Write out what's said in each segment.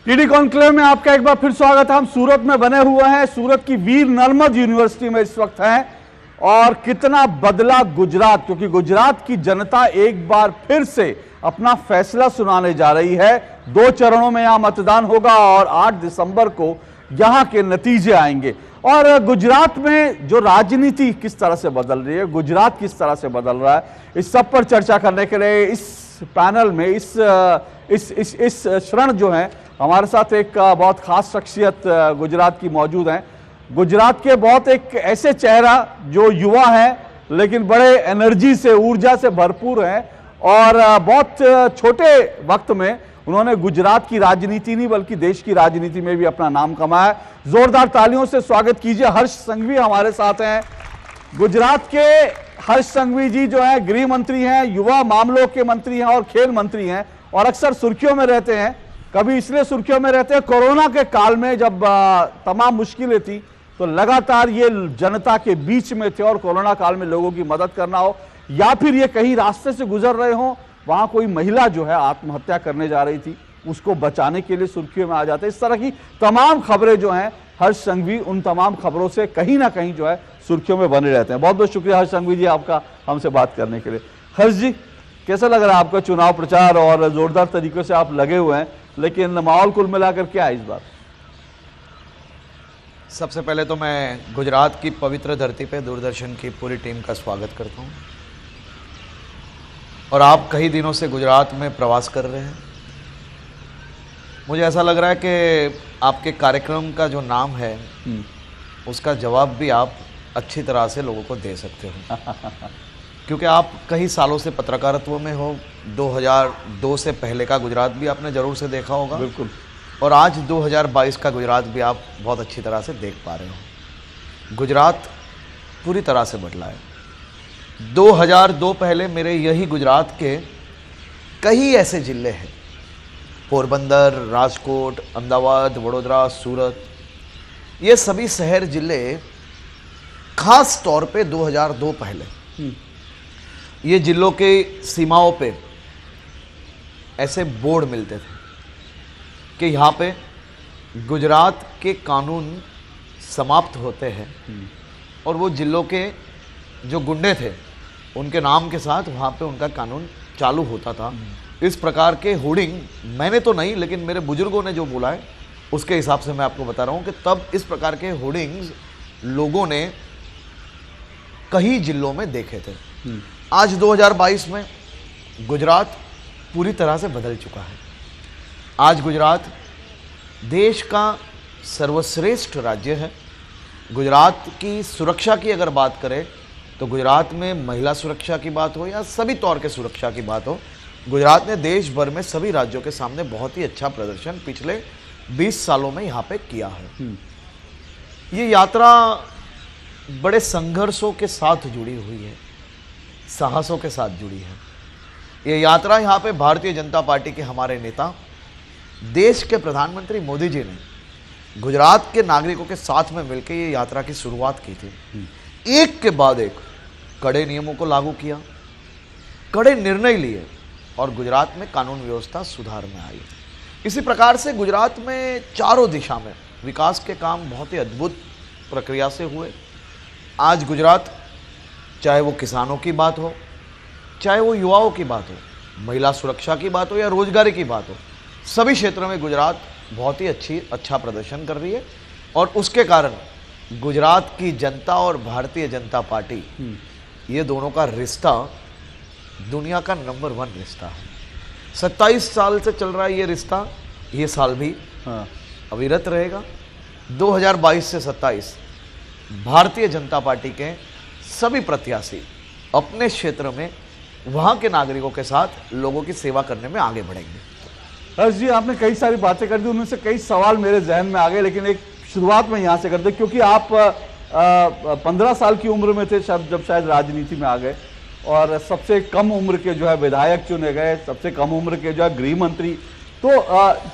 TD conclave में आपका एक बार फिर स्वागत है। हम सूरत में बने हुए हैं, सूरत की वीर नर्मद यूनिवर्सिटी में इस वक्त हैं और कितना बदला गुजरात, क्योंकि गुजरात की जनता एक बार फिर से अपना फैसला सुनाने जा रही है। 2 चरणों में यहां मतदान होगा और 8 दिसंबर को यहां के नतीजे आएंगे। और गुजरात में जो राजनीति किस तरह से बदल रही है, गुजरात किस तरह से बदल रहा है, इस सब पर चर्चा करने के लिए इस पैनल में इस क्षण जो है हमारे साथ एक बहुत खास शख्सियत गुजरात की मौजूद हैं। गुजरात के बहुत एक ऐसे चेहरा जो युवा हैं लेकिन बड़े एनर्जी से, ऊर्जा से भरपूर हैं और बहुत छोटे वक्त में उन्होंने गुजरात की राजनीति नहीं बल्कि देश की राजनीति में भी अपना नाम कमाया। जोरदार तालियों से स्वागत कीजिए। हर्ष संघवी हमारे साथ हैं। गुजरात के हर्ष संघवी जी जो है गृह मंत्री हैं, युवा मामलों के मंत्री हैं और खेल मंत्री हैं और अक्सर सुर्खियों में रहते हैं। कभी इसलिए सुर्खियों में रहते हैं, कोरोना के काल में जब तमाम मुश्किलें थी तो लगातार ये जनता के बीच में थे और कोरोना काल में लोगों की मदद करना हो या फिर ये कहीं रास्ते से गुजर रहे हो, वहां कोई महिला जो है आत्महत्या करने जा रही थी, उसको बचाने के लिए सुर्खियों में आ जाते। इस तरह की तमाम खबरें जो हैं हर्ष संघवी उन तमाम खबरों से कहीं ना कहीं जो है सुर्खियों में बने रहते हैं। बहुत बहुत शुक्रिया हर्ष संघवी जी आपका हमसे बात करने के लिए। हर्ष जी, कैसा लग रहा है आपका चुनाव प्रचार? और जोरदार तरीके से आप लगे हुए हैं, लेकिन माहौल कुल मिलाकर क्या है इस बार? सबसे पहले तो मैं गुजरात की पवित्र धरती पे दूरदर्शन की पूरी टीम का स्वागत करता हूँ। और आप कई दिनों से गुजरात में प्रवास कर रहे हैं। मुझे ऐसा लग रहा है कि आपके कार्यक्रम का जो नाम है उसका जवाब भी आप अच्छी तरह से लोगों को दे सकते हो क्योंकि आप कई सालों से पत्रकारित्व में हो। 2002 से पहले का गुजरात भी आपने ज़रूर से देखा होगा। बिल्कुल। और आज 2022 का गुजरात भी आप बहुत अच्छी तरह से देख पा रहे हो। गुजरात पूरी तरह से बदला है। 2002 पहले मेरे यही गुजरात के कई ऐसे ज़िले हैं, पोरबंदर, राजकोट, अहमदाबाद, वडोदरा, सूरत, ये सभी शहर ज़िले खास तौर पे 2002 पहले ये जिलों के सीमाओं पे ऐसे बोर्ड मिलते थे कि यहाँ पे गुजरात के कानून समाप्त होते हैं और वो जिलों के जो गुंडे थे उनके नाम के साथ वहाँ पे उनका कानून चालू होता था। इस प्रकार के होर्डिंग मैंने तो नहीं, लेकिन मेरे बुजुर्गों ने जो बोला है उसके हिसाब से मैं आपको बता रहा हूँ कि तब इस प्रकार के होर्डिंग्स लोगों ने कई जिलों में देखे थे। आज 2022 में गुजरात पूरी तरह से बदल चुका है। आज गुजरात देश का सर्वश्रेष्ठ राज्य है। गुजरात की सुरक्षा की अगर बात करें तो गुजरात में महिला सुरक्षा की बात हो या सभी तौर के सुरक्षा की बात हो, गुजरात ने देश भर में सभी राज्यों के सामने बहुत ही अच्छा प्रदर्शन पिछले 20 सालों में यहाँ पे किया है। ये यात्रा बड़े संघर्षों के साथ जुड़ी हुई है, साहसों के साथ जुड़ी है। ये यात्रा यहाँ पे भारतीय जनता पार्टी के हमारे नेता, देश के प्रधानमंत्री मोदी जी ने गुजरात के नागरिकों के साथ में मिलकर ये यात्रा की शुरुआत की थी। एक के बाद एक कड़े नियमों को लागू किया, कड़े निर्णय लिए और गुजरात में कानून व्यवस्था सुधार में आई। इसी प्रकार से गुजरात में चारों दिशा में विकास के काम बहुत ही अद्भुत प्रक्रिया से हुए। आज गुजरात, चाहे वो किसानों की बात हो, चाहे वो युवाओं की बात हो, महिला सुरक्षा की बात हो या रोजगारी की बात हो, सभी क्षेत्रों में गुजरात बहुत ही अच्छा प्रदर्शन कर रही है। और उसके कारण गुजरात की जनता और भारतीय जनता पार्टी, ये दोनों का रिश्ता दुनिया का नंबर 1 रिश्ता है। 27 साल से चल रहा है ये रिश्ता, ये साल भी अविरत रहेगा। 2022 से 27 भारतीय जनता पार्टी के सभी प्रत्याशी अपने क्षेत्र में वहाँ के नागरिकों के साथ लोगों की सेवा करने में आगे बढ़ेंगे। हर्ष जी, आपने कई सारी बातें कर दी, उनमें से कई सवाल मेरे जहन में आ गए, लेकिन एक शुरुआत में यहाँ से करते क्योंकि आप 15 साल की उम्र में थे जब शायद राजनीति में आ गए और सबसे कम उम्र के जो है विधायक चुने गए, सबसे कम उम्र के जो है गृह मंत्री। तो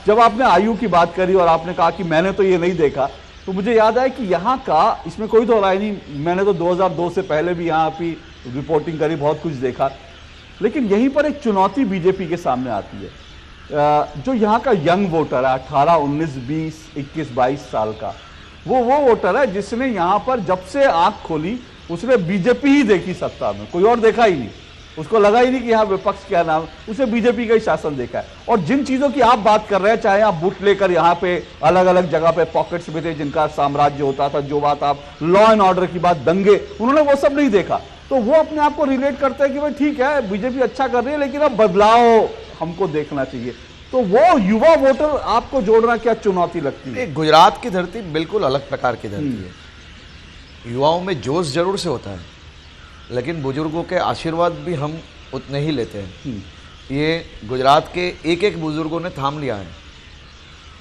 जब आपने आयु की बात करी और आपने कहा कि मैंने तो ये नहीं देखा, तो मुझे याद आया कि यहाँ का, इसमें कोई तो राय नहीं, मैंने तो 2002 से पहले भी यहाँ की रिपोर्टिंग करी, बहुत कुछ देखा, लेकिन यहीं पर एक चुनौती बीजेपी के सामने आती है। जो यहाँ का यंग वोटर है 18, 19, 20, 21, 22 साल का, वो वोटर है जिसने यहाँ पर जब से आंख खोली उसने बीजेपी ही देखी सत्ता में, कोई और देखा ही नहीं। उसको लगा ही नहीं कि यहाँ विपक्ष क्या नाम, उसे बीजेपी का ही शासन देखा है। और जिन चीजों की आप बात कर रहे हैं, चाहे आप बूथ लेकर यहाँ पे अलग अलग जगह पे पॉकेट्स भी थे जिनका साम्राज्य होता था, जो बात आप लॉ एंड ऑर्डर की बात, दंगे, उन्होंने वो सब नहीं देखा। तो वो अपने आप को रिलेट करते हैं कि भाई ठीक है बीजेपी अच्छा कर रही है लेकिन अब बदलाव हमको देखना चाहिए। तो वो युवा वोटर आपको जोड़ना क्या चुनौती लगती है? गुजरात की धरती बिल्कुल अलग प्रकार की धरती है। युवाओं में जोश जरूर से होता है, लेकिन बुजुर्गों के आशीर्वाद भी हम उतने ही लेते हैं। ये गुजरात के एक एक बुजुर्गों ने थाम लिया है।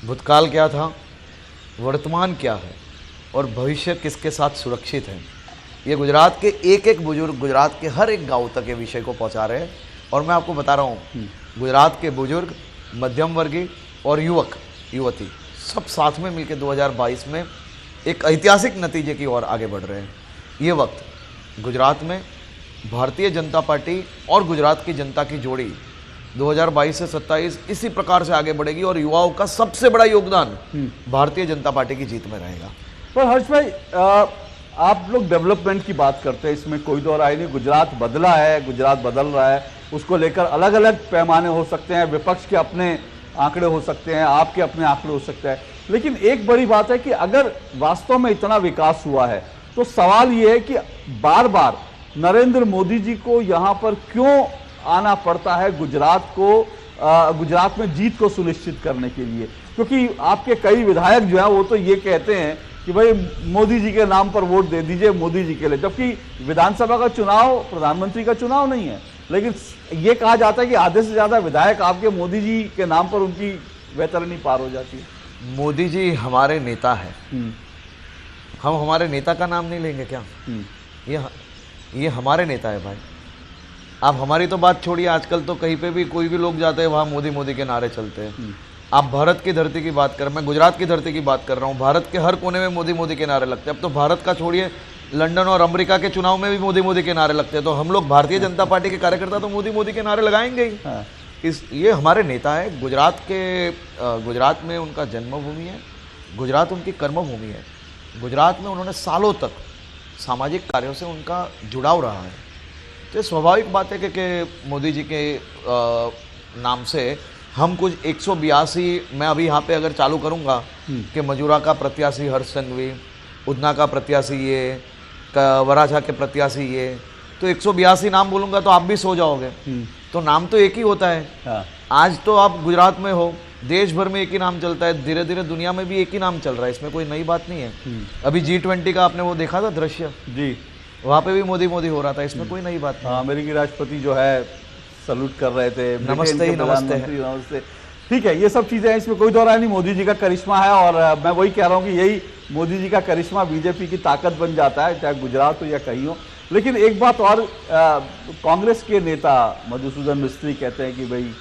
भूतकाल क्या था, वर्तमान क्या है और भविष्य किसके साथ सुरक्षित है, ये गुजरात के एक एक बुजुर्ग गुजरात के हर एक गांव तक ये विषय को पहुंचा रहे हैं। और मैं आपको बता रहा हूँ, गुजरात के बुजुर्ग, मध्यम वर्गीय और युवक युवती सब साथ में मिलकर 2022 में एक ऐतिहासिक नतीजे की ओर आगे बढ़ रहे हैं। ये वक्त गुजरात में भारतीय जनता पार्टी और गुजरात की जनता की जोड़ी 2022 से 27 इसी प्रकार से आगे बढ़ेगी और युवाओं का सबसे बड़ा योगदान भारतीय जनता पार्टी की जीत में रहेगा। पर हर्ष भाई, आप लोग डेवलपमेंट की बात करते हैं, इसमें कोई दो राय नहीं। गुजरात बदला है, गुजरात बदल रहा है, उसको लेकर अलग अलग पैमाने हो सकते हैं, विपक्ष के अपने आंकड़े हो सकते हैं, आपके अपने आंकड़े हो सकते हैं। लेकिन एक बड़ी बात है कि अगर वास्तव में इतना विकास हुआ है तो सवाल यह है कि बार बार नरेंद्र मोदी जी को यहां पर क्यों आना पड़ता है गुजरात में जीत को सुनिश्चित करने के लिए? क्योंकि आपके कई विधायक जो हैं वो तो ये कहते हैं कि भाई मोदी जी के नाम पर वोट दे दीजिए, मोदी जी के लिए, जबकि विधानसभा का चुनाव प्रधानमंत्री का चुनाव नहीं है। लेकिन ये कहा जाता है कि आधे से ज्यादा विधायक आपके मोदी जी के नाम पर उनकी वैतरणी पार हो जाती है। मोदी जी हमारे नेता है, हम हमारे नेता का नाम नहीं लेंगे क्या? ये हमारे नेता है भाई। आप हमारी तो बात छोड़िए, आजकल तो कहीं पे भी कोई भी लोग जाते हैं वहाँ मोदी मोदी के नारे चलते हैं। आप भारत की धरती की बात कर, मैं गुजरात की धरती की बात कर रहा हूँ, भारत के हर कोने में मोदी मोदी के नारे लगते हैं। अब तो भारत का छोड़िए, लंदन और अमेरिका के चुनाव में भी मोदी मोदी के नारे लगते हैं। तो हम लोग भारतीय जनता पार्टी के कार्यकर्ता तो मोदी मोदी के नारे लगाएंगे ही। ये हमारे नेता है। गुजरात में उनका जन्मभूमि है, गुजरात उनकी कर्मभूमि है। गुजरात में उन्होंने सालों तक सामाजिक कार्यों से उनका जुड़ाव रहा है। तो स्वाभाविक बात है कि मोदी जी के नाम से हम कुछ 182, मैं अभी यहाँ पे अगर चालू करूँगा कि मजूरा का प्रत्याशी हर्ष संघवी, उधना का प्रत्याशी ये, वराछा के प्रत्याशी ये, तो 182 नाम बोलूँगा तो आप भी सो जाओगे। तो नाम तो एक ही होता है। हाँ। आज तो आप गुजरात में हो, देश भर में एक ही नाम चलता है, धीरे धीरे दुनिया में भी एक ही नाम चल रहा है, इसमें कोई नई बात नहीं है। अभी G20 का आपने वो देखा था दृश्य जी, वहाँ पे भी मोदी मोदी हो रहा था, इसमें कोई नई बात नहीं। अमेरिकी राष्ट्रपति जो है सलूट कर रहे थे, नमस्ते ही नमस्ते, नमस्ते। ठीक है, ये सब चीजें हैं, इसमें कोई दो राय नहीं। मोदी जी का करिश्मा है और मैं वही कह रहा हूँ कि यही मोदी जी का करिश्मा बीजेपी की ताकत बन जाता है, चाहे गुजरात हो या कहीं हो। लेकिन एक बात और, कांग्रेस के नेता मधुसूदन मिस्त्री कहते हैं कि भाई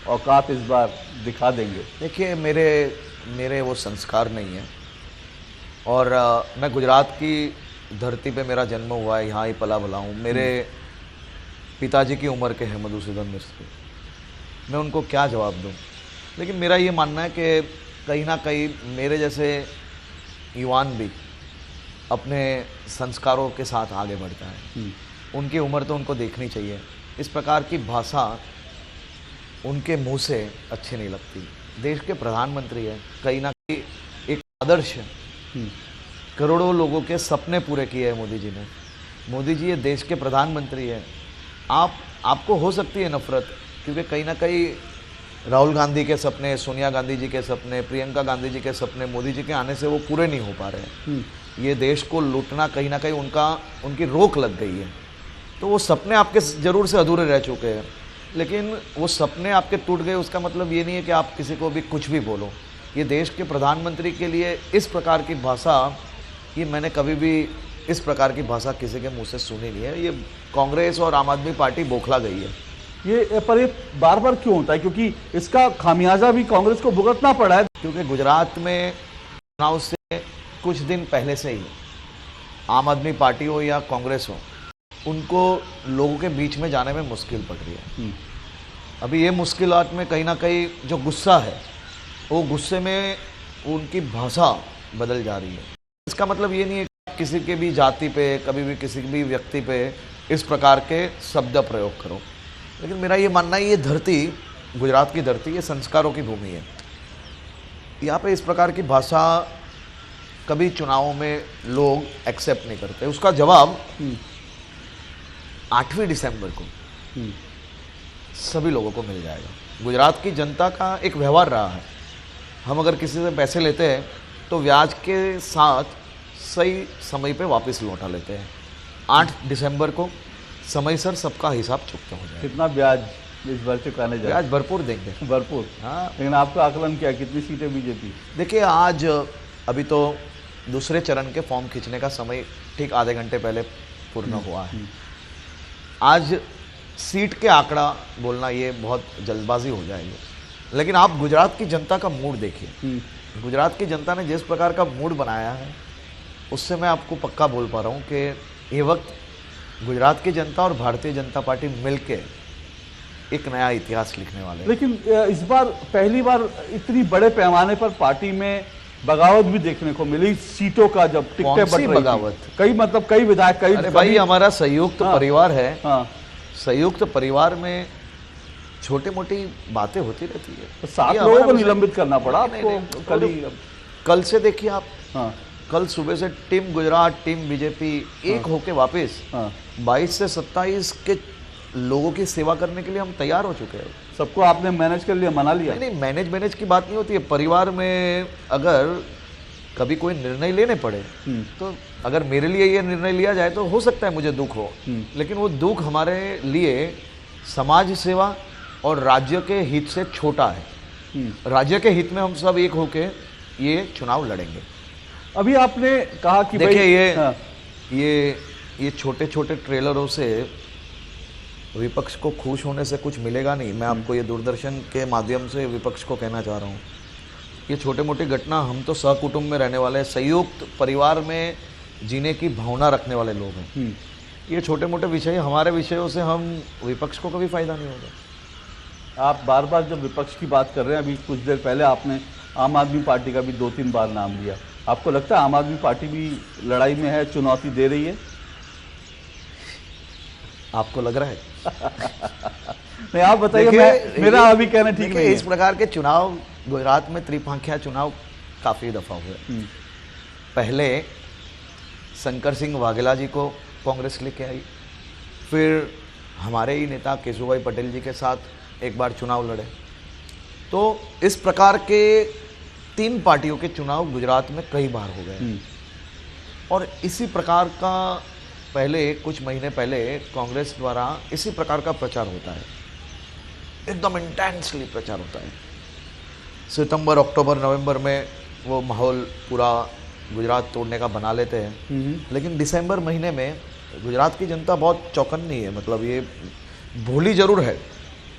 औकात इस बार दिखा देंगे। देखिए, मेरे वो संस्कार नहीं है और मैं गुजरात की धरती पे मेरा जन्म हुआ है, यहाँ ही पला भला हूँ। मेरे पिताजी की उम्र के हैं मधुसूदन मिस्त्री, मैं उनको क्या जवाब दूँ? लेकिन मेरा ये मानना है कि कहीं ना कहीं मेरे जैसे युवान भी अपने संस्कारों के साथ आगे बढ़ता है। उनकी उम्र तो उनको देखनी चाहिए। इस प्रकार की भाषा उनके मुंह से अच्छी नहीं लगती। देश के प्रधानमंत्री है, कहीं ना कहीं एक आदर्श है। करोड़ों लोगों के सपने पूरे किए हैं मोदी जी ने। मोदी जी ये देश के प्रधानमंत्री है। आपको हो सकती है नफरत, क्योंकि कहीं ना कहीं राहुल गांधी के सपने, सोनिया गांधी जी के सपने, प्रियंका गांधी जी के सपने मोदी जी के आने से वो पूरे नहीं हो पा रहे हैं। ये देश को लूटना कहीं ना कहीं उनकी रोक लग गई है। तो वो सपने आपके जरूर से अधूरे रह चुके हैं, लेकिन वो सपने आपके टूट गए उसका मतलब ये नहीं है कि आप किसी को भी कुछ भी बोलो। ये देश के प्रधानमंत्री के लिए इस प्रकार की भाषा, ये मैंने कभी भी इस प्रकार की भाषा किसी के मुंह से सुनी नहीं है। ये कांग्रेस और आम आदमी पार्टी बौखला गई है। ये बार बार क्यों होता है? क्योंकि इसका खामियाजा भी कांग्रेस को भुगतना पड़ा है। क्योंकि गुजरात में चुनाव से कुछ दिन पहले से ही आम आदमी पार्टी हो या कांग्रेस हो, उनको लोगों के बीच में जाने में मुश्किल पड़ रही है। अभी ये मुश्किलात में कहीं ना कहीं जो गुस्सा है, वो गुस्से में उनकी भाषा बदल जा रही है। इसका मतलब ये नहीं है कि किसी के भी जाति पे, कभी भी किसी भी व्यक्ति पे इस प्रकार के शब्द प्रयोग करो, लेकिन मेरा ये मानना है ये धरती, गुजरात की धरती, ये संस्कारों की भूमि है। यहाँ पे इस प्रकार की भाषा कभी चुनावों में लोग एक्सेप्ट नहीं करते। उसका जवाब 8वीं दिसंबर को सभी लोगों को मिल जाएगा। गुजरात की जनता का एक व्यवहार रहा है, हम अगर किसी से पैसे लेते हैं तो ब्याज के साथ सही समय पे वापस लौटा लेते हैं। 8 दिसंबर को समय सर सबका हिसाब चुकता हो जाएगा। कितना ब्याज इस बार चुकाने जाए? ब्याज भरपूर देंगे, भरपूर। हाँ, लेकिन आपका आकलन क्या, कितनी सीटें बीजेपी? देखिए, आज अभी तो दूसरे चरण के फॉर्म खींचने का समय ठीक आधे घंटे पहले पूर्ण हुआ है। आज सीट के आंकड़ा बोलना ये बहुत जल्दबाजी हो जाएगी, लेकिन आप गुजरात की जनता का मूड देखिए। गुजरात की जनता ने जिस प्रकार का मूड बनाया है, उससे मैं आपको पक्का बोल पा रहा हूँ कि ये वक्त गुजरात की जनता और भारतीय जनता पार्टी मिलके एक नया इतिहास लिखने वाले हैं। लेकिन इस बार पहली बार इतनी बड़े पैमाने पर पार्टी में बगावत भी देखने को मिली सीटों का, जब टिकटें बट रही थी। बगावत? कई विधायक, कई, अरे भाई, हमारा संयुक्त परिवार है। हाँ, संयुक्त परिवार में छोटी मोटी बातें होती रहती है। तो 7 लोगों को निलंबित करना पड़ा आपको कल से देखिए आप। हाँ, कल सुबह से टीम गुजरात, टीम बीजेपी एक होके वापस 22 से 27 के लोगों की सेवा करने के लिए हम तैयार हो चुके हैं। सबको आपने मैनेज कर लिया, मना लिया? नहीं, मैनेज की बात नहीं होती है। परिवार में अगर कभी कोई निर्णय लेने पड़े तो अगर मेरे लिए ये निर्णय लिया जाए तो हो सकता है मुझे दुख हो, लेकिन वो दुख हमारे लिए समाज सेवा और राज्य के हित से छोटा है। राज्य के हित में हम सब एक होके ये चुनाव लड़ेंगे। अभी आपने कहा कि देखिए, ये छोटे छोटे ट्रेलरों से विपक्ष को खुश होने से कुछ मिलेगा नहीं। मैं आपको ये दूरदर्शन के माध्यम से विपक्ष को कहना चाह रहा हूँ, ये छोटे मोटी घटना, हम तो सहकुटुंब में रहने वाले, संयुक्त परिवार में जीने की भावना रखने वाले लोग हैं। ये छोटे मोटे विषय, हमारे विषयों से हम विपक्ष को कभी फायदा नहीं होगा। आप बार बार जब विपक्ष की बात कर रहे हैं, अभी कुछ देर पहले आपने आम आदमी पार्टी का भी 2-3 बार नाम लिया। आपको लगता है आम आदमी पार्टी भी लड़ाई में है, चुनौती दे रही है? आपको लग रहा है? नहीं, आप बताइए, मेरा अभी कहना ठीक नहीं है। इस प्रकार के चुनाव गुजरात में त्रिपांखिया चुनाव काफ़ी दफ़ा हुए। पहले शंकर सिंह वाघेला जी को कांग्रेस लेके आई, फिर हमारे ही नेता केशुभाई पटेल जी के साथ एक बार चुनाव लड़े। तो इस प्रकार के 3 पार्टियों के चुनाव गुजरात में कई बार हो गए। और इसी प्रकार का पहले, कुछ महीने पहले कांग्रेस द्वारा इसी प्रकार का प्रचार होता है, एकदम इंटेंसली प्रचार होता है। सितंबर, अक्टूबर, नवंबर में वो माहौल पूरा गुजरात तोड़ने का बना लेते हैं, लेकिन दिसंबर महीने में गुजरात की जनता बहुत चौकन्नी है। मतलब ये भोली जरूर है,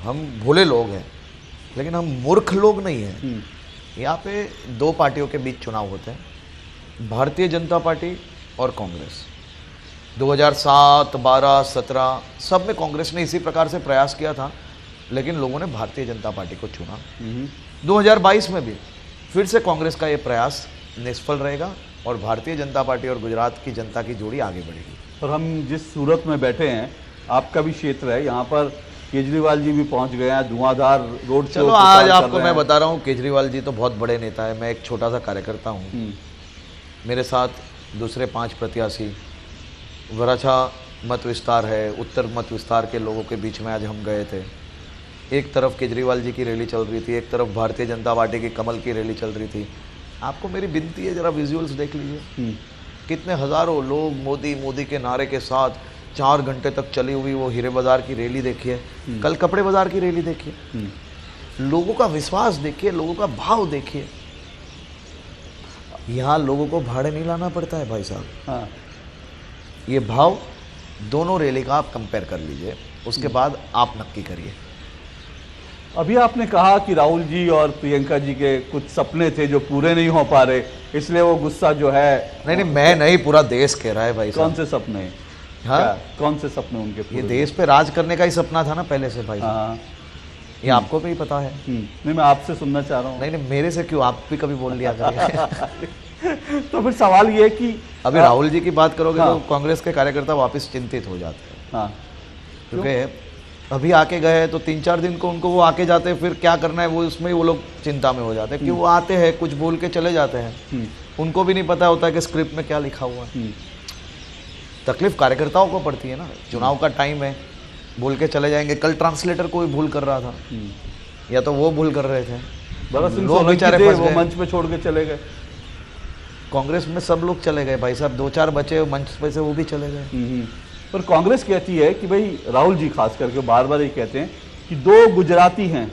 हम भोले लोग हैं, लेकिन हम मूर्ख लोग नहीं हैं। यहाँ पे 2 पार्टियों के बीच चुनाव होते हैं, भारतीय जनता पार्टी और कांग्रेस। 2007, 12, 17 सब में कांग्रेस ने इसी प्रकार से प्रयास किया था, लेकिन लोगों ने भारतीय जनता पार्टी को चुना। 2022 में भी फिर से कांग्रेस का ये प्रयास निष्फल रहेगा और भारतीय जनता पार्टी और गुजरात की जनता की जोड़ी आगे बढ़ेगी। और हम जिस सूरत में बैठे हैं, आपका भी क्षेत्र है, यहाँ पर केजरीवाल जी भी पहुँच गए हैं, धुआंधार रोड शो। चलो, आज आपको मैं बता रहा हूँ, केजरीवाल जी तो बहुत बड़े नेता है, मैं एक छोटा सा कार्यकर्ता हूँ। मेरे साथ दूसरे 5 प्रत्याशी, वराछा मत विस्तार है, उत्तर मत विस्तार के लोगों के बीच में आज हम गए थे। एक तरफ केजरीवाल जी की रैली चल रही थी, एक तरफ भारतीय जनता पार्टी की कमल की रैली चल रही थी। आपको मेरी विनती है, जरा विजुअल्स देख लीजिए, कितने हजारों लोग मोदी मोदी के नारे के साथ 4 घंटे तक चली हुई वो हीरे बाजार की रैली देखिए, कल कपड़े बाजार की रैली देखिए, लोगों का विश्वास देखिए, लोगों का भाव देखिए। यहाँ लोगों को भाड़े नहीं लाना पड़ता है भाई साहब। हाँ, ये भाव दोनों रैली का आप कंपेयर कर लीजिए, उसके बाद आप नक्की करिए। अभी आपने कहा कि राहुल जी और प्रियंका जी के कुछ सपने थे जो पूरे नहीं हो पा रहे, इसलिए वो गुस्सा जो है। नहीं, मैं नहीं, पूरा देश कह रहा है भाई साहब। कौन से सपने? हाँ, कौन से सपने उनके? ये देश पे राज करने का ही सपना था ना पहले से भाई। हाँ, ये आपको भी पता है। नहीं, मैं आपसे सुनना चाह रहा हूँ। नहीं नहीं, मेरे से क्यों, आप भी कभी बोल लिया करें। तो फिर सवाल ये है कि अभी राहुल जी की बात करोगे तो कांग्रेस के कार्यकर्ता वापस चिंतित हो जाते हैं। हाँ, क्योंकि अभी आके गए तो 3-4 दिन को उनको वो आके जाते हैं, फिर क्या करना है वो उसमें ही वो लोग चिंता में हो जाते हैं कि वो आते हैं कुछ बोल के चले जाते हैं, उनको भी नहीं पता होता है कि स्क्रिप्ट में क्या लिखा हुआ है। तकलीफ कार्यकर्ताओं को पड़ती है ना, चुनाव का टाइम है, बोल के चले जाएंगे। कल ट्रांसलेटर कोई भूल कर रहा था, या तो वो भूल कर रहे थे, लोग बेचारे फंस गए, मंच पे छोड़ के चले गए। कांग्रेस में सब लोग चले गए भाई साहब, 2-4 बचे मंच पे से, वो भी चले गए। पर कांग्रेस कहती है कि भाई, राहुल जी खास करके बार बार ये कहते हैं कि 2 गुजराती हैं,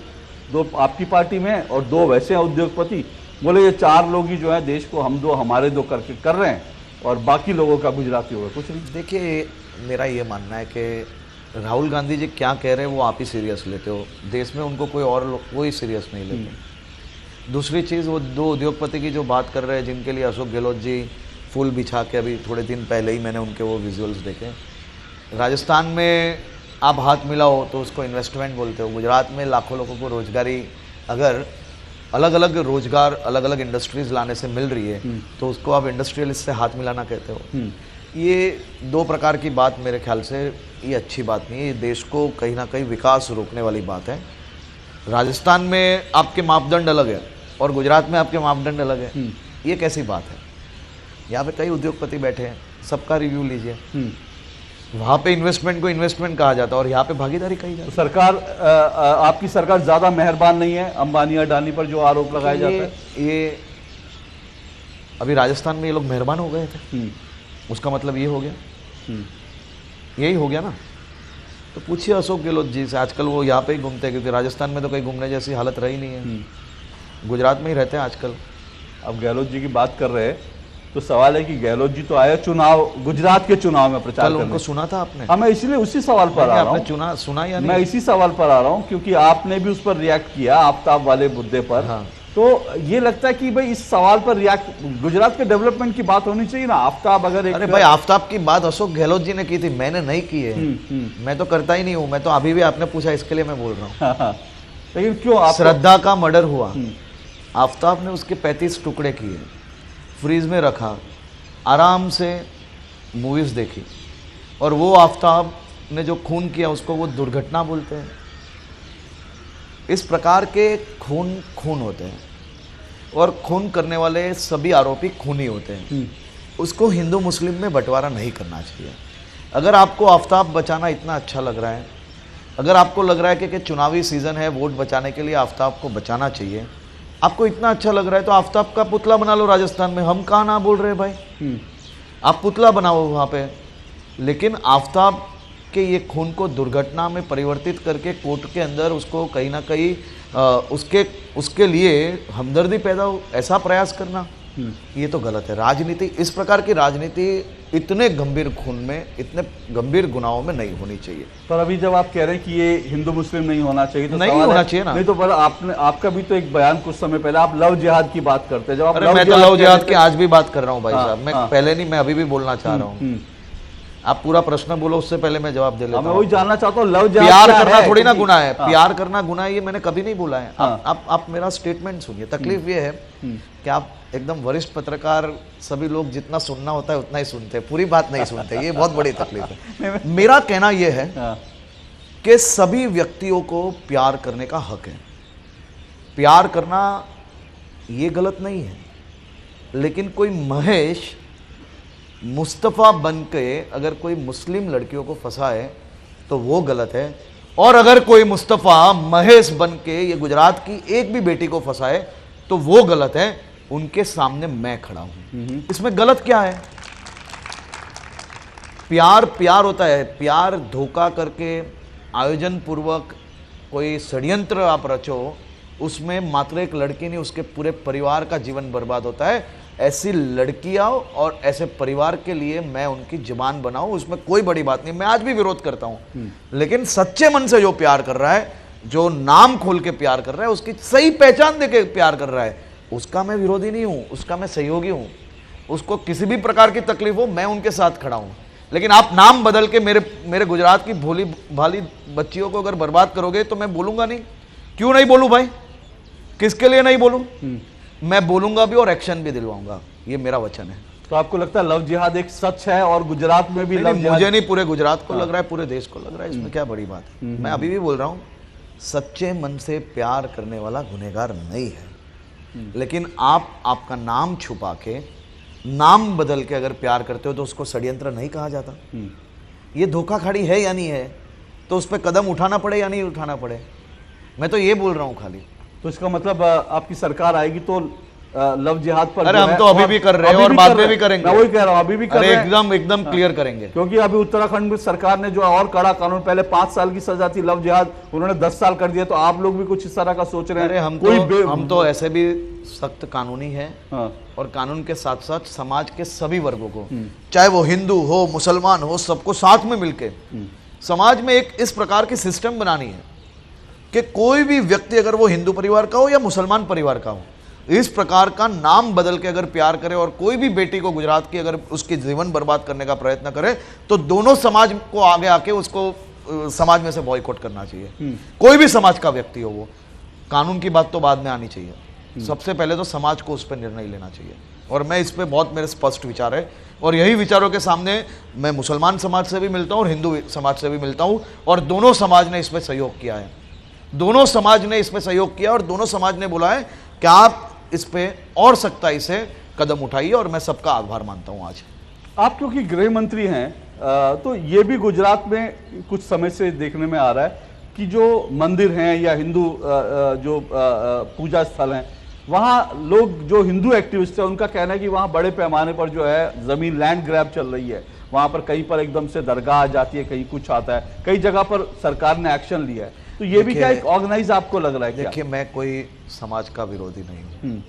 2 आपकी पार्टी में और 2 वैसे हैं उद्योगपति। बोले ये 4 लोग ही जो है देश को हम 2 हमारे 2 करके कर रहे हैं और बाकी लोगों का गुजराती होगा कुछ नहीं। देखिए, मेरा ये मानना है कि राहुल गांधी जी क्या कह रहे हैं वो आप ही सीरियस लेते हो, देश में उनको कोई सीरियस नहीं लेते। दूसरी चीज़, वो 2 उद्योगपति की जो बात कर रहे हैं, जिनके लिए अशोक गहलोत जी फूल बिछा के, अभी थोड़े दिन पहले ही मैंने उनके वो विजुअल्स देखे। राजस्थान में आप हाथ मिलाओ तो उसको इन्वेस्टमेंट बोलते हो, गुजरात में लाखों लोगों को रोजगारी अगर अलग अलग रोजगार अलग अलग इंडस्ट्रीज लाने से मिल रही है तो उसको आप इंडस्ट्रियलिस्ट से हाथ मिलाना कहते हो। ये 2 प्रकार की बात मेरे ख्याल से ये अच्छी बात नहीं है, ये देश को कहीं ना कहीं विकास रोकने वाली बात है। राजस्थान में आपके मापदंड अलग है और गुजरात में आपके मापदंड अलग है, ये कैसी बात है? यहाँ पे कई उद्योगपति बैठे हैं, सबका रिव्यू लीजिए। वहाँ पे इन्वेस्टमेंट को इन्वेस्टमेंट कहा जाता है और यहाँ पे भागीदारी कही जाती है। तो सरकार, आपकी सरकार ज्यादा मेहरबान नहीं है अंबानी अडानी पर जो आरोप लगाया जाता है? ये अभी राजस्थान में ये लोग मेहरबान हो गए थे, उसका मतलब ये हो गया, यही हो गया ना। तो पूछिए अशोक गहलोत जी से, आजकल वो यहाँ पे ही घूमते हैं, क्योंकि राजस्थान में तो कहीं घूमने जैसी हालत रही नहीं है, गुजरात में ही रहते हैं आजकल। अब गहलोत जी की बात कर रहे हैं तो सवाल है कि गहलोत जी तो आए चुनाव, गुजरात के चुनाव में प्रचार करने। उनको सुना था आपने? हाँ, मैं इसलिए उसी सवाल पर आ रहा हूँ। सुना या नहीं? मैं इसी सवाल पर आ रहा हूँ क्योंकि आपने भी उस पर रिएक्ट किया, आफ्ताब वाले मुद्दे पर। हाँ। तो ये लगता है कि भाई इस सवाल पर रिएक्ट, गुजरात के डेवलपमेंट की बात होनी चाहिए ना। आफ्ताब अगर एक, अरे भाई, आफ्ताब की बात अशोक गहलोत जी ने की थी, मैंने नहीं की है। मैं तो करता ही नहीं हूँ, मैं तो अभी भी आपने पूछा इसके लिए मैं बोल रहा हूँ। लेकिन क्यों श्रद्धा का मर्डर हुआ, आफ्ताब ने उसके 35 टुकड़े किए, फ्रीज में रखा, आराम से मूवीज देखी, और वो आफ्ताब ने जो खून किया उसको वो दुर्घटना बोलते हैं। इस प्रकार के खून होते हैं और खून करने वाले सभी आरोपी खूनी होते हैं। उसको हिंदू मुस्लिम में बंटवारा नहीं करना चाहिए। अगर आपको आफ्ताब बचाना इतना अच्छा लग रहा है, अगर आपको लग रहा है कि चुनावी सीजन है, वोट बचाने के लिए आफ्ताब को बचाना चाहिए, आपको इतना अच्छा लग रहा है तो आफ्ताब का पुतला बना लो राजस्थान में। हम कहाँ ना बोल रहे भाई, आप पुतला बनाओ वहाँ पे, लेकिन आफ्ताब के ये खून को दुर्घटना में परिवर्तित करके कोर्ट के अंदर उसको कहीं ना कहीं उसके लिए हमदर्दी पैदा हो, ऐसा प्रयास करना, ये तो गलत है। राजनीति, इस प्रकार की राजनीति इतने गंभीर खून में, इतने गंभीर गुनाहों में नहीं होनी चाहिए। पर अभी जब आप कह रहे हैं कि ये हिंदू मुस्लिम नहीं होना चाहिए तो नहीं होना चाहिए ना। नहीं तो पर आपका भी तो एक बयान कुछ समय पहले, आप लव जिहाद की बात करते हैं। जब आप मैं तो लव जिहाद की आज भी बात कर रहा हूँ भाई साहब, मैं पहले नहीं, मैं अभी भी बोलना चाह रहा हूँ। आप पूरा प्रश्न बोलो, उससे पहले मैं जवाब दे लेता हूं। मैं वही जानना चाहता हूँ, लव जिहाद प्यार करना थोड़ी ना गुनाह है, प्यार करना गुनाह है ये मैंने कभी नहीं बोला है। आप मेरा स्टेटमेंट सुनिए। तकलीफ ये है कि आप एकदम वरिष्ठ पत्रकार, सभी लोग जितना सुनना होता है उतना ही सुनते हैं, पूरी बात नहीं सुनते, ये बहुत बड़ी तकलीफ है। मेरा कहना यह है कि सभी व्यक्तियों को प्यार करने का हक है। प्यार करना ये गलत नहीं है, लेकिन कोई महेश मुस्तफ़ा बन के अगर कोई मुस्लिम लड़कियों को फंसाए तो वो गलत है, और अगर कोई मुस्तफ़ा महेश बन के ये गुजरात की एक भी बेटी को फंसाए तो वो गलत है। उनके सामने मैं खड़ा हूं, इसमें गलत क्या है? प्यार प्यार होता है। प्यार धोखा करके आयोजन पूर्वक कोई षड्यंत्र आप रचो, उसमें मात्र एक लड़की नहीं, उसके पूरे परिवार का जीवन बर्बाद होता है। ऐसी लड़कियां और ऐसे परिवार के लिए मैं उनकी जुबान बनाऊं, उसमें कोई बड़ी बात नहीं, मैं आज भी विरोध करता हूं। लेकिन सच्चे मन से जो प्यार कर रहा है, जो नाम खोल के प्यार कर रहा है, उसकी सही पहचान देके प्यार कर रहा है, उसका मैं विरोधी नहीं हूं, उसका मैं सहयोगी हूं। उसको किसी भी प्रकार की तकलीफ हो, मैं उनके साथ खड़ा हूं। लेकिन आप नाम बदल के मेरे गुजरात की भोली भाली बच्चियों को अगर बर्बाद करोगे तो मैं बोलूंगा नहीं, क्यों नहीं बोलूं भाई, किसके लिए नहीं बोलूं? मैं बोलूंगा भी और एक्शन भी दिलवाऊंगा, ये मेरा वचन है। तो आपको लगता है लव जिहाद एक सच है और गुजरात में भी लव जिहाद? मुझे नहीं, पूरे गुजरात को लग रहा है, पूरे देश को लग रहा है, इसमें क्या बड़ी बात है। मैं अभी भी बोल रहा हूं, सच्चे मन से प्यार करने वाला गुनहगार नहीं है, लेकिन आप आपका नाम छुपा के, नाम बदल के अगर प्यार करते हो तो उसको षड्यंत्र नहीं कहा जाता। ये धोखाधड़ी है या नहीं है, तो उस पर कदम उठाना पड़े या नहीं उठाना पड़े, मैं तो ये बोल रहा हूं खाली। तो इसका मतलब आपकी सरकार आएगी तो लव जिहाद पर, अरे हम तो अभी भी कर रहे हैं और बाद में भी करेंगे। मैं वही कह रहा हूं, अभी भी कर रहे हैं, एकदम क्लियर करेंगे। क्योंकि अभी उत्तराखंड में सरकार ने जो और कड़ा कानून, पहले 5 साल की सजा थी लव जिहाद, उन्होंने 10 साल कर दिया, तो आप लोग भी कुछ इस तरह का सोच रहे हैं? अरे हम तो ऐसे भी सख्त कानूनी है, और कानून के साथ साथ समाज के सभी वर्गों को, चाहे वो हिंदू हो मुसलमान हो, सबको साथ में मिलके समाज में एक इस प्रकार की सिस्टम बनानी है कि कोई भी व्यक्ति, अगर वो हिंदू परिवार का हो या मुसलमान परिवार का हो, इस प्रकार का नाम बदल के अगर प्यार करे और कोई भी बेटी को गुजरात की अगर उसकी जीवन बर्बाद करने का प्रयत्न करे, तो दोनों समाज को आगे आके उसको समाज में से बॉयकॉट करना चाहिए। कोई भी समाज का व्यक्ति हो वो, कानून की बात तो बाद में आनी चाहिए, सबसे पहले तो समाज को उस पर निर्णय लेना चाहिए। और मैं इस पर बहुत मेरे स्पष्ट विचार है, और यही विचारों के सामने मैं मुसलमान समाज से भी मिलता हूँ और हिंदू समाज से भी मिलता हूँ, और दोनों समाज ने इसमें सहयोग किया है, दोनों समाज ने इसमें सहयोग किया, और दोनों समाज ने बोला है कि आप इस पे और सख्ताई से कदम उठाइए, और मैं सबका आभार मानता हूं। आज आप क्योंकि गृह मंत्री हैं, तो ये भी गुजरात में कुछ समय से देखने में आ रहा है कि जो मंदिर हैं या हिंदू जो पूजा स्थल हैं, वहाँ लोग, जो हिंदू एक्टिविस्ट हैं, उनका कहना है कि वहाँ बड़े पैमाने पर जो है जमीन लैंड ग्रैब चल रही है। वहाँ पर कहीं पर एकदम से दरगाह आ जाती है, कहीं कुछ आता है, कई जगह पर सरकार ने एक्शन लिया है। तो ये भी क्या एक ऑर्गेनाइज आपको लग रहा है? देखिए, मैं कोई समाज का विरोधी नहीं हूं,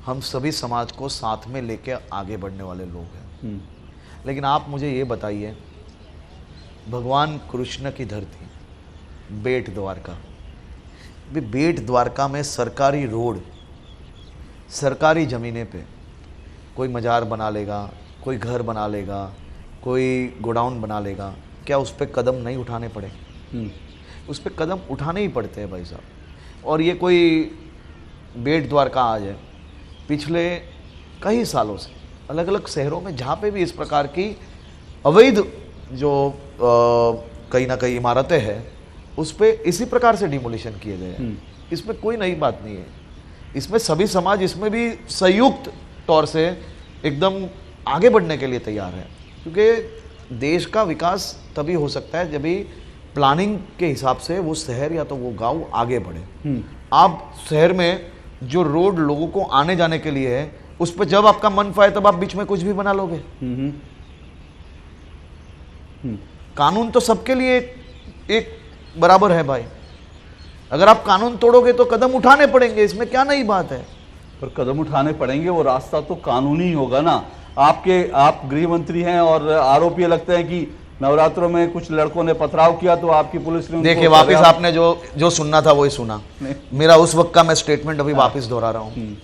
हम सभी समाज को साथ में लेके आगे बढ़ने वाले लोग हैं। लेकिन आप मुझे ये बताइए, भगवान कृष्ण की धरती बेट द्वारका, बेट द्वारका में सरकारी रोड, सरकारी ज़मीनें पे कोई मजार बना लेगा, कोई घर बना लेगा, कोई गोडाउन बना लेगा, क्या उस पर कदम नहीं उठाने पड़े? उस पर कदम उठाने ही पड़ते हैं भाई साहब। और ये कोई बेट द्वारका आज है, पिछले कई सालों से अलग अलग शहरों में जहाँ पे भी इस प्रकार की अवैध जो कहीं ना कहीं इमारतें हैं, उस पर इसी प्रकार से डिमोलिशन किए गए हैं। इसमें कोई नई बात नहीं है, इसमें सभी समाज इसमें भी संयुक्त तौर से एकदम आगे बढ़ने के लिए तैयार है, क्योंकि देश का विकास तभी हो सकता है जब भी प्लानिंग के हिसाब से वो शहर या तो वो गांव आगे बढ़े। आप शहर में जो रोड लोगों को आने जाने के लिए है, उस पर जब आपका मन पाए तब आप बीच में कुछ भी बना लोगे। कानून तो सबके लिए एक बराबर है भाई, अगर आप कानून तोड़ोगे तो कदम उठाने पड़ेंगे, इसमें क्या नई बात है? पर कदम उठाने पड़ेंगे, वो रास्ता तो कानूनी होगा ना। आप गृह मंत्री हैं और आरोप ये लगते हैं कि नवरात्रों में कुछ लड़कों ने पथराव किया तो आपकी पुलिस ने, देखिए वापस आपने जो सुनना था वही सुना, मेरा उस वक्त का मैं स्टेटमेंट अभी वापस दोहरा रहा हूं,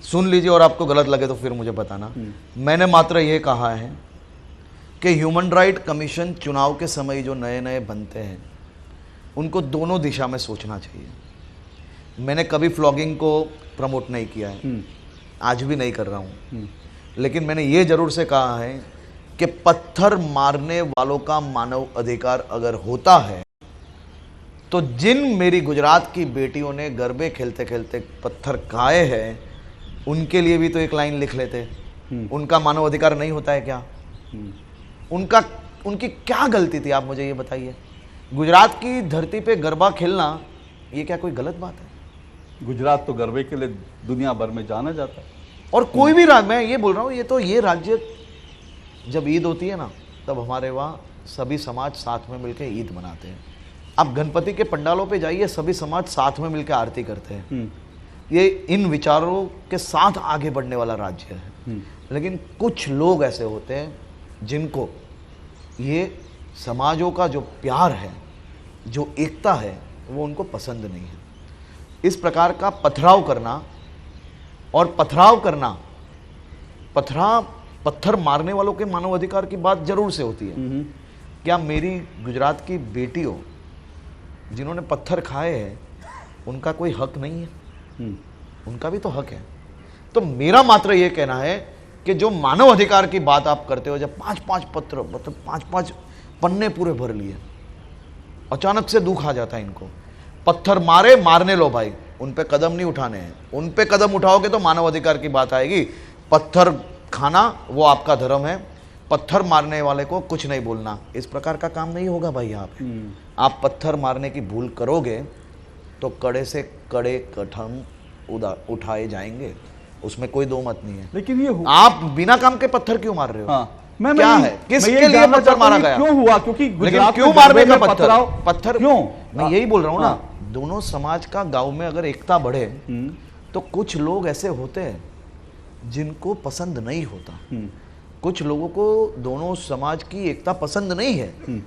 सुन लीजिए, और आपको गलत लगे तो फिर मुझे बताना। मैंने मात्र यह कहा है कि ह्यूमन राइट कमीशन चुनाव के समय जो नए नए बनते हैं, उनको दोनों दिशा में सोचना चाहिए। मैंने कभी फ्लॉगिंग को प्रमोट नहीं किया है, आज भी नहीं कर रहा हूं, लेकिन मैंने ये जरूर से कहा है कि पत्थर मारने वालों का मानव अधिकार अगर होता है, तो जिन मेरी गुजरात की बेटियों ने गरबे खेलते खेलते पत्थर खाए हैं, उनके लिए भी तो एक लाइन लिख लेते। उनका मानव अधिकार नहीं होता है क्या? उनकी क्या गलती थी, आप मुझे ये बताइए। गुजरात की धरती पे गरबा खेलना, ये क्या कोई गलत बात है? गुजरात तो गरबे के लिए दुनिया भर में जाना जाता है। और कोई भी राज्य, मैं ये बोल रहा हूँ, ये राज्य जब ईद होती है ना, तब हमारे वहाँ सभी समाज साथ में मिलकर ईद मनाते हैं। आप गणपति के पंडालों पे जाइए, सभी समाज साथ में मिलकर आरती करते हैं। ये इन विचारों के साथ आगे बढ़ने वाला राज्य है। लेकिन कुछ लोग ऐसे होते हैं जिनको ये समाजों का जो प्यार है, जो एकता है, वो उनको पसंद नहीं है। इस प्रकार का पथराव करना, और पत्थर मारने वालों के मानव अधिकार की बात जरूर से होती है। क्या मेरी गुजरात की बेटियों जिन्होंने पत्थर खाए हैं उनका कोई हक नहीं है? उनका भी तो हक है। तो मेरा मात्र ये कहना है कि जो मानव अधिकार की बात आप करते हो, जब 5-5 पत्र, मतलब 5-5 पन्ने पूरे भर लिए, अचानक से दुख आ जाता है इनको। पत्थर मारने लो भाई, उन पे कदम नहीं उठाने हैं। उन पे कदम उठाओगे तो मानव अधिकार की बात आएगी। पत्थर खाना वो आपका धर्म है, पत्थर मारने वाले को कुछ नहीं बोलना, इस प्रकार का काम नहीं होगा भाई। यहाँ पे आप पत्थर मारने की भूल करोगे तो कड़े से कड़े कदम उठाए जाएंगे, उसमें कोई दो मत नहीं है। लेकिन ये आप बिना काम के पत्थर क्यों मार रहे हो? हाँ, क्या है, किसके लिए पत्थर मारा गया, क्यों हुआ? क्योंकि गुजरात क्यों मारने का पत्थर क्यों? मैं यही बोल रहा हूँ ना, दोनों समाज का गांव में अगर एकता बढ़े तो कुछ लोग ऐसे होते हैं जिनको पसंद नहीं होता। कुछ लोगों को दोनों समाज की एकता पसंद नहीं है,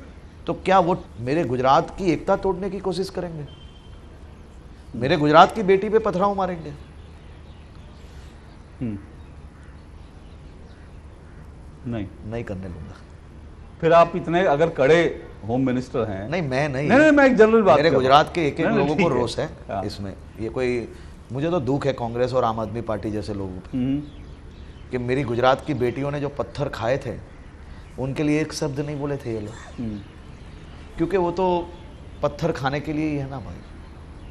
तो क्या वो मेरे गुजरात की एकता तोड़ने की कोशिश करेंगे? मेरे गुजरात की बेटी पे पथराव मारेंगे? नहीं करने लूंगा। फिर आप इतने अगर कड़े होम मिनिस्टर हैं। नहीं, मैं नहीं, मैं एक जनरल बात, मेरे गुजरात के एक लोगों को रोष है हाँ। इसमें। ये कोई, मुझे तो दुख है कांग्रेस और आम आदमी पार्टी जैसे लोगों पे कि मेरी गुजरात की बेटियों ने जो पत्थर खाए थे उनके लिए एक शब्द नहीं बोले थे ये लोग, क्योंकि वो तो पत्थर खाने के लिए ही है ना भाई।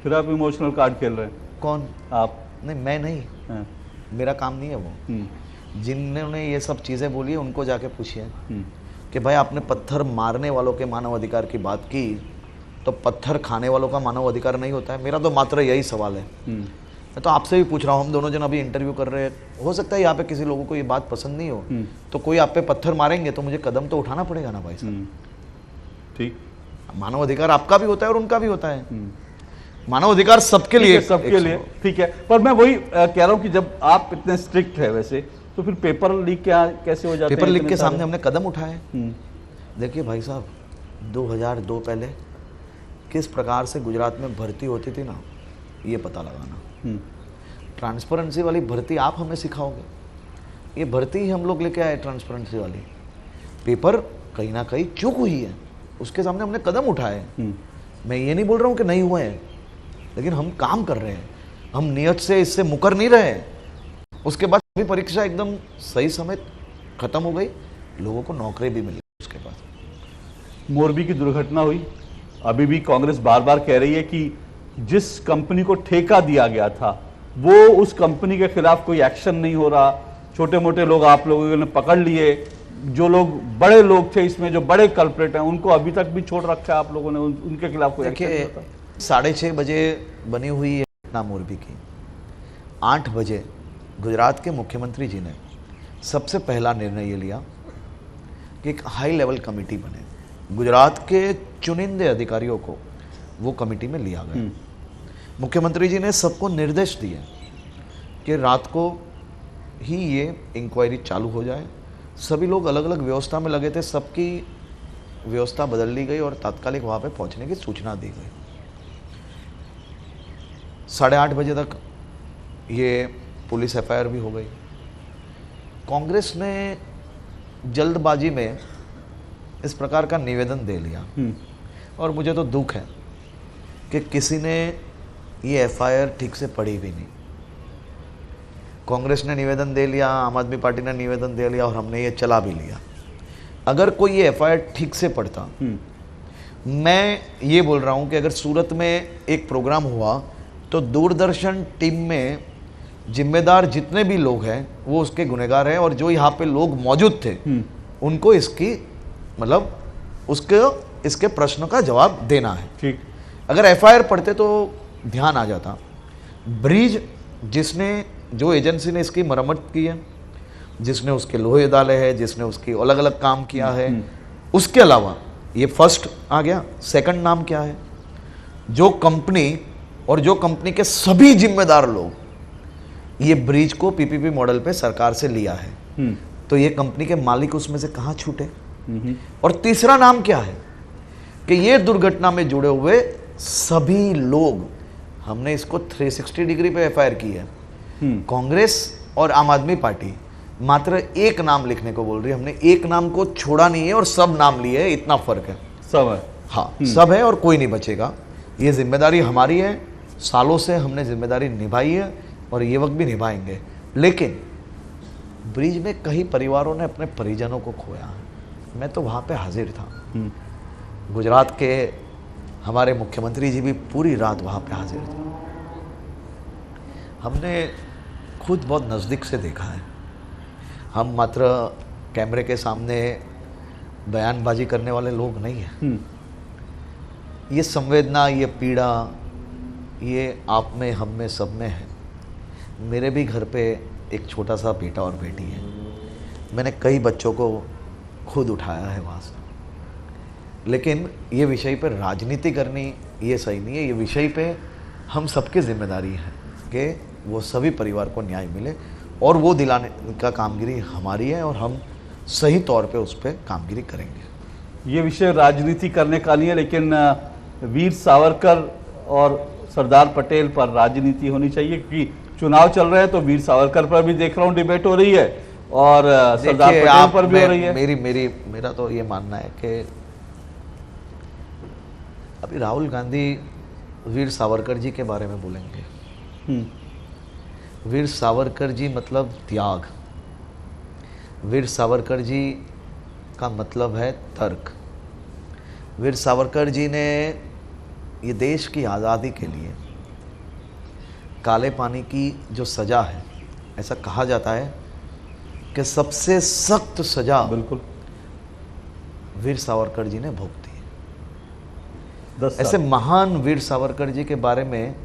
फिर आप इमोशनल कार्ड खेल रहे हैं। कौन? आप? नहीं, मैं नहीं, मेरा काम नहीं है वो। जिन्होंने ये सब चीज़ें बोली है उनको जाके पूछिए कि भाई आपने पत्थर मारने वालों के मानव अधिकार की बात की, तो पत्थर खाने वालों का मानव अधिकार नहीं होता है? मेरा तो मात्र यही सवाल है। मैं तो आपसे भी पूछ रहा हूँ, हम दोनों जन अभी इंटरव्यू कर रहे हैं, हो सकता है यहाँ पे किसी लोगों को ये बात पसंद नहीं हो, तो कोई आप पे पत्थर मारेंगे तो मुझे कदम तो उठाना पड़ेगा ना भाई साहब। ठीक, मानव अधिकार आपका भी होता है और उनका भी होता है। मानव अधिकार सबके लिए, सबके लिए, ठीक है। पर मैं वही कह रहा हूँ कि जब आप इतने स्ट्रिक्ट है वैसे, तो फिर पेपर लीक कैसे हो जाते हैं? पेपर लीक के सामने हमने कदम उठाए। देखिए भाई साहब, 2002 पहले किस प्रकार से गुजरात में भर्ती होती थी ना, ये पता लगाना। ट्रांसपेरेंसी वाली भर्ती आप हमें सिखाओगे? ये भर्ती ही हम लोग लेके आए ट्रांसपेरेंसी वाली। पेपर कहीं ना कहीं चूक हुई है, उसके सामने हमने कदम उठाए। मैं ये नहीं बोल रहा हूँ कि नहीं हुए हैं, लेकिन हम काम कर रहे हैं, हम नियत से इससे मुकर नहीं रहे। उसके बाद भी परीक्षा एकदम सही समय खत्म हो गई, लोगों को नौकरी भी मिली। उसके बाद मोरबी की दुर्घटना हुई, अभी भी कांग्रेस बार बार कह रही है कि जिस कंपनी को ठेका दिया गया था वो उस कंपनी के खिलाफ कोई एक्शन नहीं हो रहा। छोटे मोटे लोग आप लोगों ने पकड़ लिए, जो लोग बड़े लोग थे इसमें, जो बड़े कल्प्रेट हैं, उनको अभी तक भी छोड़ रखा है आप लोगों ने, उनके खिलाफ कोई एक्शन नहीं होता। 6:30 बजे बनी हुई है घटना मोरबी की। 8 बजे गुजरात के मुख्यमंत्री जी ने सबसे पहला निर्णय ये लिया कि एक हाई लेवल कमेटी बने, गुजरात के चुनिंदे अधिकारियों को वो कमेटी में लिया गया। मुख्यमंत्री जी ने सबको निर्देश दिए कि रात को ही ये इंक्वायरी चालू हो जाए। सभी लोग अलग अलग व्यवस्था में लगे थे, सबकी व्यवस्था बदल ली गई और तात्कालिक वहाँ पे पहुँचने की सूचना दी गई। 8:30 बजे तक ये पुलिस FIR भी हो गई। कांग्रेस ने जल्दबाजी में इस प्रकार का निवेदन दे लिया और मुझे तो दुख है कि किसी ने ये FIR ठीक से पढ़ी भी नहीं। कांग्रेस ने निवेदन दे लिया, आम आदमी पार्टी ने निवेदन दे लिया और हमने ये चला भी लिया। अगर कोई ये FIR ठीक से पढ़ता, मैं ये बोल रहा हूँ कि अगर सूरत में एक प्रोग्राम हुआ तो दूरदर्शन टीम में जिम्मेदार जितने भी लोग हैं वो उसके गुनहगार हैं, और जो यहाँ पे लोग मौजूद थे उनको इसकी मतलब इसके प्रश्न का जवाब देना है। ठीक, अगर FIR पढ़ते तो ध्यान आ जाता। ब्रिज जिसने, जो एजेंसी ने इसकी मरम्मत की है, जिसने उसके लोहे डाले हैं, जिसने उसकी अलग अलग काम किया है, उसके अलावा ये फर्स्ट आ गया। सेकंड नाम क्या है? जो कंपनी और जो कंपनी के सभी जिम्मेदार लोग ये ब्रिज को PPP मॉडल पे सरकार से लिया है, तो ये कंपनी के मालिक उसमें से कहाँ छूटे? और तीसरा नाम क्या है कि ये दुर्घटना में जुड़े हुए सभी लोग, हमने इसको 360 डिग्री पे FIR की है। कांग्रेस और आम आदमी पार्टी मात्र एक नाम लिखने को बोल रही है, हमने एक नाम को छोड़ा नहीं है और सब नाम लिए है, इतना फर्क है। सब है, हाँ सब है और कोई नहीं बचेगा। ये जिम्मेदारी हमारी है, सालों से हमने जिम्मेदारी निभाई है और ये वक्त भी निभाएंगे। लेकिन ब्रिज में कई परिवारों ने अपने परिजनों को खोया है, मैं तो वहाँ पे हाजिर था। गुजरात के हमारे मुख्यमंत्री जी भी पूरी रात वहाँ पे हाजिर थे। हमने खुद बहुत नज़दीक से देखा है। हम मात्र कैमरे के सामने बयानबाजी करने वाले लोग नहीं हैं। ये संवेदना, ये पीड़ा, ये आप में, हम में, सब में है। मेरे भी घर पे एक छोटा सा बेटा और बेटी है। मैंने कई बच्चों को खुद उठाया है वहाँ से। लेकिन ये विषय पर राजनीति करनी ये सही नहीं है। ये विषय पे हम सबकी जिम्मेदारी है कि वो सभी परिवार को न्याय मिले और वो दिलाने का कामगिरी हमारी है और हम सही तौर पे उस पर कामगिरी करेंगे। ये विषय राजनीति करने का नहीं है, लेकिन वीर सावरकर और सरदार पटेल पर राजनीति होनी चाहिए, क्योंकि चुनाव चल रहे हैं। तो वीर सावरकर पर भी देख रहा हूँ डिबेट हो रही है और सरदार पटेल पर भी हो रही है। मेरा तो ये मानना है कि अभी राहुल गांधी वीर सावरकर जी के बारे में बोलेंगे। वीर सावरकर जी मतलब त्याग। वीर सावरकर जी का मतलब है तर्क। वीर सावरकर जी ने ये देश की आज़ादी के लिए काले पानी की जो सज़ा है, ऐसा कहा जाता है कि सबसे सख्त सज़ा बिल्कुल वीर सावरकर जी ने भुगती है। ऐसे महान वीर सावरकर जी के बारे में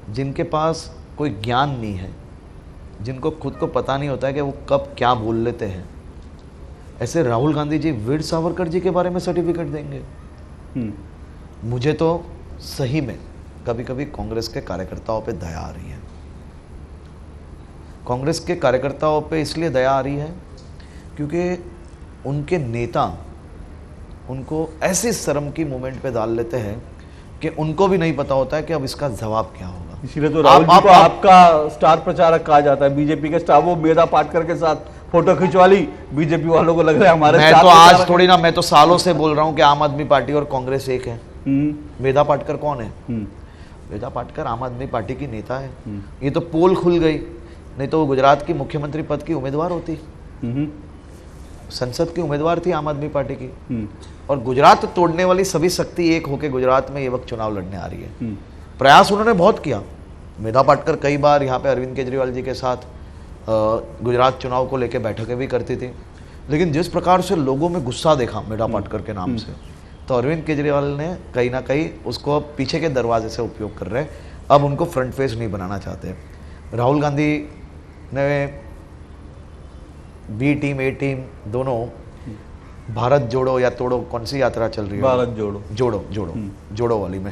जिनके पास कोई ज्ञान नहीं है, जिनको खुद को पता नहीं होता है कि वो कब क्या बोल लेते हैं, ऐसे राहुल गांधी जी वीर सावरकर जी के बारे में सर्टिफिकेट देंगे। मुझे तो सही में कभी कभी कांग्रेस के कार्यकर्ताओं पे दया आ रही है। कांग्रेस के कार्यकर्ताओं पे इसलिए दया आ रही है क्योंकि उनके नेता उनको ऐसी शर्म की मोमेंट पे डाल लेते हैं कि उनको भी नहीं पता होता है कि अब इसका जवाब क्या होगा। इसीलिए तो राहुल जी को आपका स्टार प्रचारक कहा जाता है, बीजेपी के स्टार। वो मेधा पाटकर के साथ फोटो खिंचवा ली, बीजेपी वालों को लग रहा है हमारे। मैं तो आज थोड़ी ना, मैं तो सालों से बोल रहा हूँ कि आम आदमी पार्टी और कांग्रेस एक है। मेधा पाटकर कौन है? मेधा पाटकर आम आदमी पार्टी की नेता है। ये तो पोल खुल गई, नहीं तो वो गुजरात की मुख्यमंत्री पद की उम्मीदवार होती, संसद की उम्मीदवार थी आम आदमी पार्टी की। और गुजरात तोड़ने वाली सभी शक्ति एक होकर गुजरात में ये वक्त चुनाव लड़ने आ रही है। प्रयास उन्होंने बहुत किया। मेधा पाटकर कई बार यहाँ पे अरविंद केजरीवाल जी के साथ गुजरात चुनाव को लेकर बैठकें भी करती थी, लेकिन जिस प्रकार से लोगों में गुस्सा देखा मेधा पाटकर के नाम से, तो अरविंद केजरीवाल ने कहीं ना कहीं उसको अब पीछे के दरवाजे से उपयोग कर रहे हैं। अब उनको फ्रंट फेस नहीं बनाना चाहते। राहुल गांधी ने बी टीम ए टीम दोनों भारत जोड़ो या तोड़ो, कौन सी यात्रा चल रही है? भारत जोड़ो जोड़ो जोड़ो जोड़ो वाली में,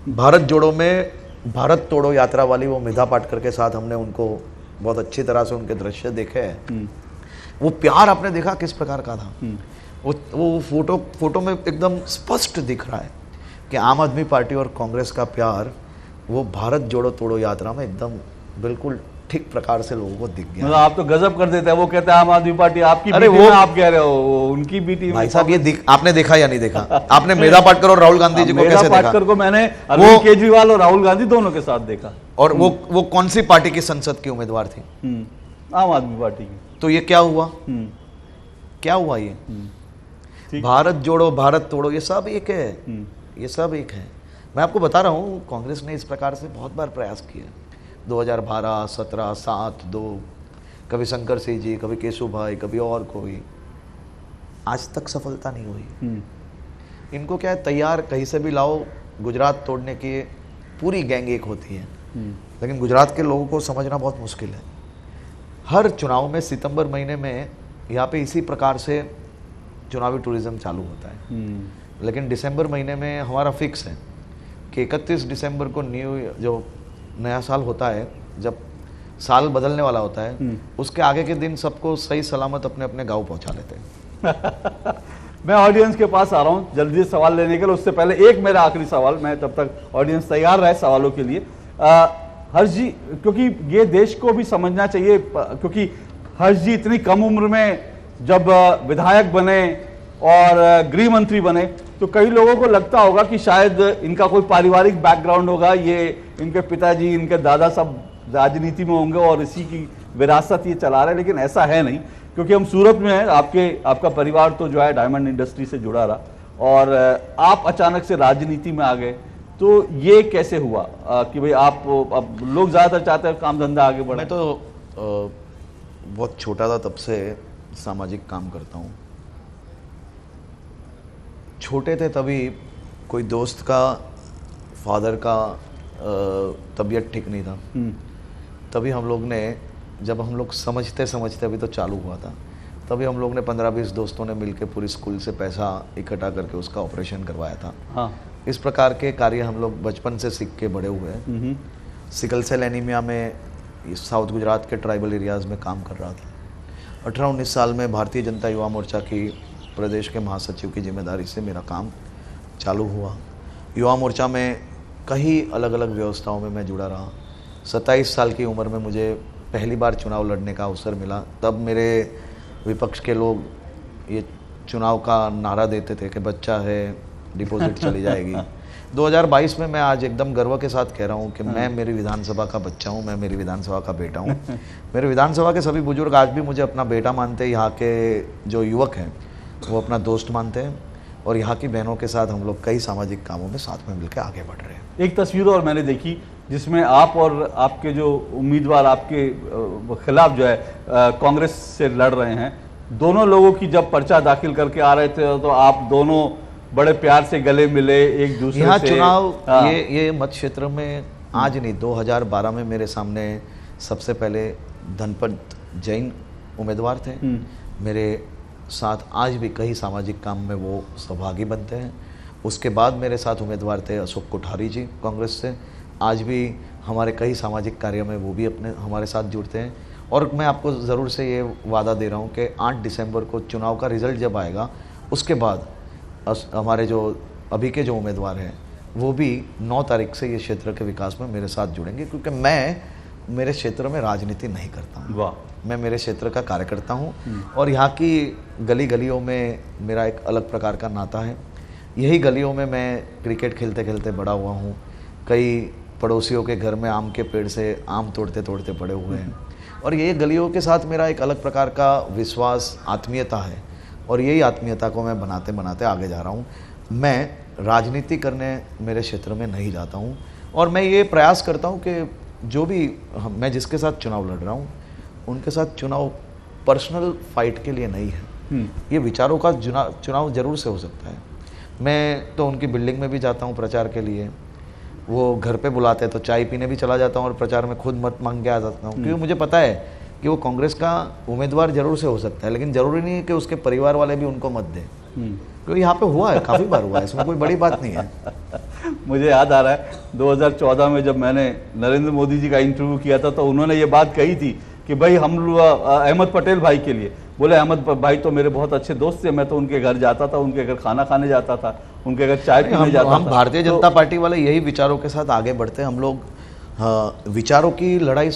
भारत जोड़ो में भारत तोड़ो यात्रा वाली वो मेधा पाटकर के साथ हमने उनको बहुत अच्छी तरह से उनके दृश्य देखे हैं। वो प्यार आपने देखा किस प्रकार का था। वो फोटो में एकदम स्पष्ट दिख रहा है कि आम आदमी पार्टी और कांग्रेस का प्यार वो भारत जोड़ो तोड़ो यात्रा में एकदम बिल्कुल ठीक प्रकार से लोगों को दिख गया। मतलब आप तो गजब कर देते हैं। वो कहते हैं आम आदमी पार्टी आपकी, अरे वो आप कह रहे हो उनकी बी टीम। भाई साहब ये आपने देखा या नहीं देखा? आपने मेधा पाटकर और राहुल गांधी जी को कैसे देखा? पाटकर को मैंने अरविंद केजरीवाल और राहुल गांधी दोनों के साथ देखा। और वो कौन सी पार्टी की संसद की उम्मीदवार थी? आम आदमी पार्टी की। तो ये क्या हुआ? क्या हुआ? ये भारत जोड़ो भारत तोड़ो ये सब एक है, ये सब एक है। मैं आपको बता रहा हूँ कांग्रेस ने इस प्रकार से बहुत बार प्रयास किया। 2012, 17, 7, 2, कभी शंकर सिंह जी, कभी केशु भाई, कभी और कोई, आज तक सफलता नहीं हुई। इनको क्या है, तैयार कहीं से भी लाओ, गुजरात तोड़ने की पूरी गैंग एक होती है। लेकिन गुजरात के लोगों को समझना बहुत मुश्किल है। हर चुनाव में सितंबर महीने में यहाँ पे इसी प्रकार से चुनावी टूरिज्म चालू होता है। लेकिन दिसंबर महीने में हमारा फिक्स है कि 31 दिसंबर को जो नया साल होता है, जब साल बदलने वाला होता है, उसके आगे के दिन सबको सही सलामत अपने अपने गांव पहुंचा लेते हैं। मैं ऑडियंस के पास आ रहा हूं जल्दी से सवाल लेने के लिए। उससे पहले एक मेरा आखिरी सवाल, मैं तब तक ऑडियंस तैयार रहे सवालों के लिए। हर्ष जी, क्योंकि ये देश को भी समझना चाहिए, क्योंकि हर्ष जी इतनी कम उम्र में जब विधायक बने और गृह मंत्री बने, तो कई लोगों को लगता होगा कि शायद इनका कोई पारिवारिक बैकग्राउंड होगा, ये इनके पिताजी इनके दादा सब राजनीति में होंगे और इसी की विरासत ये चला रहे हैं, लेकिन ऐसा है नहीं, क्योंकि हम सूरत में हैं। आपका परिवार तो जो है डायमंड इंडस्ट्री से जुड़ा रहा और आप अचानक से राजनीति में आ गए, तो ये कैसे हुआ कि भाई आप, अब लोग ज्यादातर चाहते हैं काम धंधा आगे बढ़े। मैं तो बहुत छोटा था तब से सामाजिक काम करता हूँ। छोटे थे तभी कोई दोस्त का फादर का तबीयत ठीक नहीं था, तभी हम लोग ने, जब हम लोग समझते समझते अभी तो चालू हुआ था, तभी हम लोग ने 15-20 दोस्तों ने मिलकर पूरी स्कूल से पैसा इकट्ठा करके उसका ऑपरेशन करवाया था। हाँ। इस प्रकार के कार्य हम लोग बचपन से सीख के बड़े हुए हैं। सिकल सेल एनीमिया में साउथ गुजरात के ट्राइबल एरियाज़ में काम कर रहा था। 18-19 साल में भारतीय जनता युवा मोर्चा की प्रदेश के महासचिव की जिम्मेदारी से मेरा काम चालू हुआ। युवा मोर्चा में कई अलग अलग व्यवस्थाओं में मैं जुड़ा रहा। 27 साल की उम्र में मुझे पहली बार चुनाव लड़ने का अवसर मिला। तब मेरे विपक्ष के लोग ये चुनाव का नारा देते थे कि बच्चा है, डिपॉजिट चली जाएगी। 2022 में मैं आज एकदम गर्व के साथ कह रहा हूँ कि मैं मेरी विधानसभा का बच्चा हूँ, मैं मेरी विधानसभा का बेटा हूँ। मेरे विधानसभा के सभी बुजुर्ग आज भी मुझे अपना बेटा मानते हैं। यहाँ के जो युवक हैं वो अपना दोस्त मानते हैं और यहाँ की बहनों के साथ हम लोग कई सामाजिक कामों में साथ में मिलकर आगे बढ़ रहे हैं। एक तस्वीर और मैंने देखी जिसमें आप और आपके जो उम्मीदवार आपके खिलाफ जो है कांग्रेस से लड़ रहे हैं, दोनों लोगों की जब पर्चा दाखिल करके आ रहे थे तो आप दोनों बड़े प्यार से गले मिले एक दूसरे यहाँ से। चुनाव ये मत क्षेत्र में आज नहीं, 2012 में मेरे सामने सबसे पहले धनपत जैन उम्मीदवार थे। मेरे साथ आज भी कई सामाजिक काम में वो सहभागी बनते हैं। उसके बाद मेरे साथ उम्मीदवार थे अशोक कोठारी जी कांग्रेस से। आज भी हमारे कई सामाजिक कार्य में वो भी हमारे साथ जुड़ते हैं। और मैं आपको ज़रूर से ये वादा दे रहा हूँ कि 8 दिसंबर को चुनाव का रिज़ल्ट जब आएगा उसके बाद हमारे जो अभी के जो उम्मीदवार हैं वो भी 9 तारीख से ये क्षेत्र के विकास में मेरे साथ जुड़ेंगे, क्योंकि मैं मेरे क्षेत्र में राजनीति नहीं करता हूँ। वाह। मैं मेरे क्षेत्र का कार्यकर्ता हूँ और यहाँ की गली गलियों में मेरा एक अलग प्रकार का नाता है। यही गलियों में मैं क्रिकेट खेलते खेलते बड़ा हुआ हूँ। कई पड़ोसियों के घर में आम के पेड़ से आम तोड़ते तोड़ते पड़े हुए हैं और ये गलियों के साथ मेरा एक अलग प्रकार का विश्वास, आत्मीयता है और यही आत्मीयता को मैं बनाते बनाते आगे जा रहा हूँ। मैं राजनीति करने मेरे क्षेत्र में नहीं जाता हूँ और मैं ये प्रयास करता हूँ कि जो भी मैं जिसके साथ चुनाव लड़ रहा हूँ उनके साथ चुनाव पर्सनल फाइट के लिए नहीं है। ये विचारों का चुनाव जरूर से हो सकता है। मैं तो उनकी बिल्डिंग में भी जाता हूँ प्रचार के लिए, वो घर पे बुलाते हैं तो चाय पीने भी चला जाता हूँ और प्रचार में खुद मत मांग के आ जाता हूँ, क्योंकि मुझे पता है कि वो कांग्रेस का उम्मीदवार जरूर से हो सकता है, लेकिन जरूरी नहीं है कि उसके परिवार वाले भी उनको मत दें, क्योंकि यहाँ पे हुआ है, काफ़ी बार हुआ है, इसमें कोई बड़ी बात नहीं है। मुझे याद आ रहा है 2014 में जब मैंने नरेंद्र मोदी जी का इंटरव्यू किया था तो उन्होंने ये बात कही थी कि भाई हम अहमद पटेल भाई के लिए, बोले अहमद भाई तो मेरे बहुत अच्छे दोस्त थे, मैं तो उनके घर जाता था, उनके घर खाना खाने जाता था, उनके घर चाय पीने जाता था। हम भारतीय जनता पार्टी वाले यही विचारों के साथ आगे बढ़ते हैं। हम लोग विचारों की लड़ाई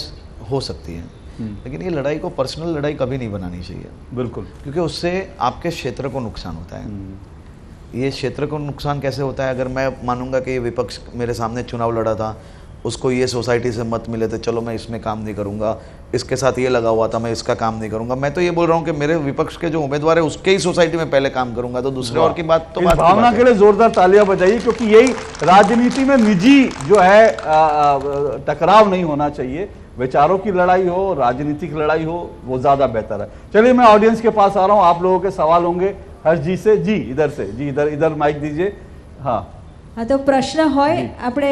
हो सकती है लेकिन ये लड़ाई को पर्सनल लड़ाई कभी नहीं बनानी चाहिए। बिल्कुल, क्योंकि उससे आपके क्षेत्र को नुकसान होता है। ये क्षेत्र को नुकसान कैसे होता है? अगर मैं मानूंगा कि ये विपक्ष मेरे सामने चुनाव लड़ा था, उसको ये सोसाइटी से मत मिले थे, चलो मैं इसमें काम नहीं करूंगा, इसके साथ ये लगा हुआ था मैं इसका काम नहीं करूंगा। मैं तो ये बोल रहा हूँ कि मेरे विपक्ष के जो उम्मीदवार है उसके ही सोसाइटी में पहले काम करूंगा, तो दूसरे और की बात तो भावना के लिए जोरदार तालियां बजाइए, क्योंकि यही राजनीति में निजी जो है टकराव नहीं होना चाहिए। विचारों की लड़ाई हो, राजनीतिक लड़ाई हो, वो ज्यादा बेहतर है। चलिए मैं ऑडियंस के पास आ रहा हूँ, आप लोगों के सवाल होंगे हर्ष जी से। जी इधर से, जी इधर माइक दीजिए। हाँ हाँ, तो प्रश्न होय આપણે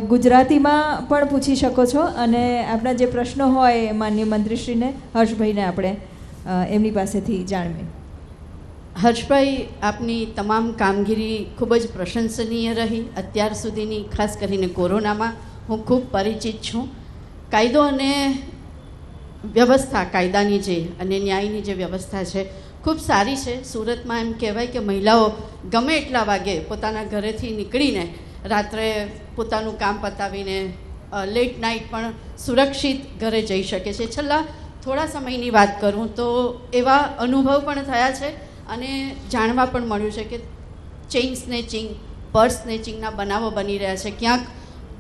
ગુજરાતીમાં પણ પૂછી શકો છો અને આપણા જે પ્રશ્નો હોય માનનીય મંત્રીશ્રીને હર્ષભાઈને આપણે એમની પાસેથી જાણવી। હર્ષભાઈ, આપની તમામ કામગીરી ખૂબ જ પ્રશંસનીય રહી અત્યાર સુધીની, ખાસ કરીને કોરોનામાં હું ખૂબ પરિચિત છું। કાયદો અને વ્યવસ્થા, કાયદાની જે અને ન્યાયની જે વ્યવસ્થા છે ખૂબ સારી છે। સુરતમાં એમ કહેવાય કે મહિલાઓ ગમે એટલા વાગે પોતાના ઘરેથી નીકળીને રાત્રે પોતાનું કામ પતાવીને લેટ નાઇટ પણ સુરક્ષિત ઘરે જઈ શકે છે। છેલ્લા થોડા સમયની વાત કરું તો એવા અનુભવ પણ થયા છે અને જાણવા પણ મળ્યું છે કે ચેઇન સ્નેચિંગ, પર્સ સ્નેચિંગના બનાવો બની રહ્યા છે, ક્યાંક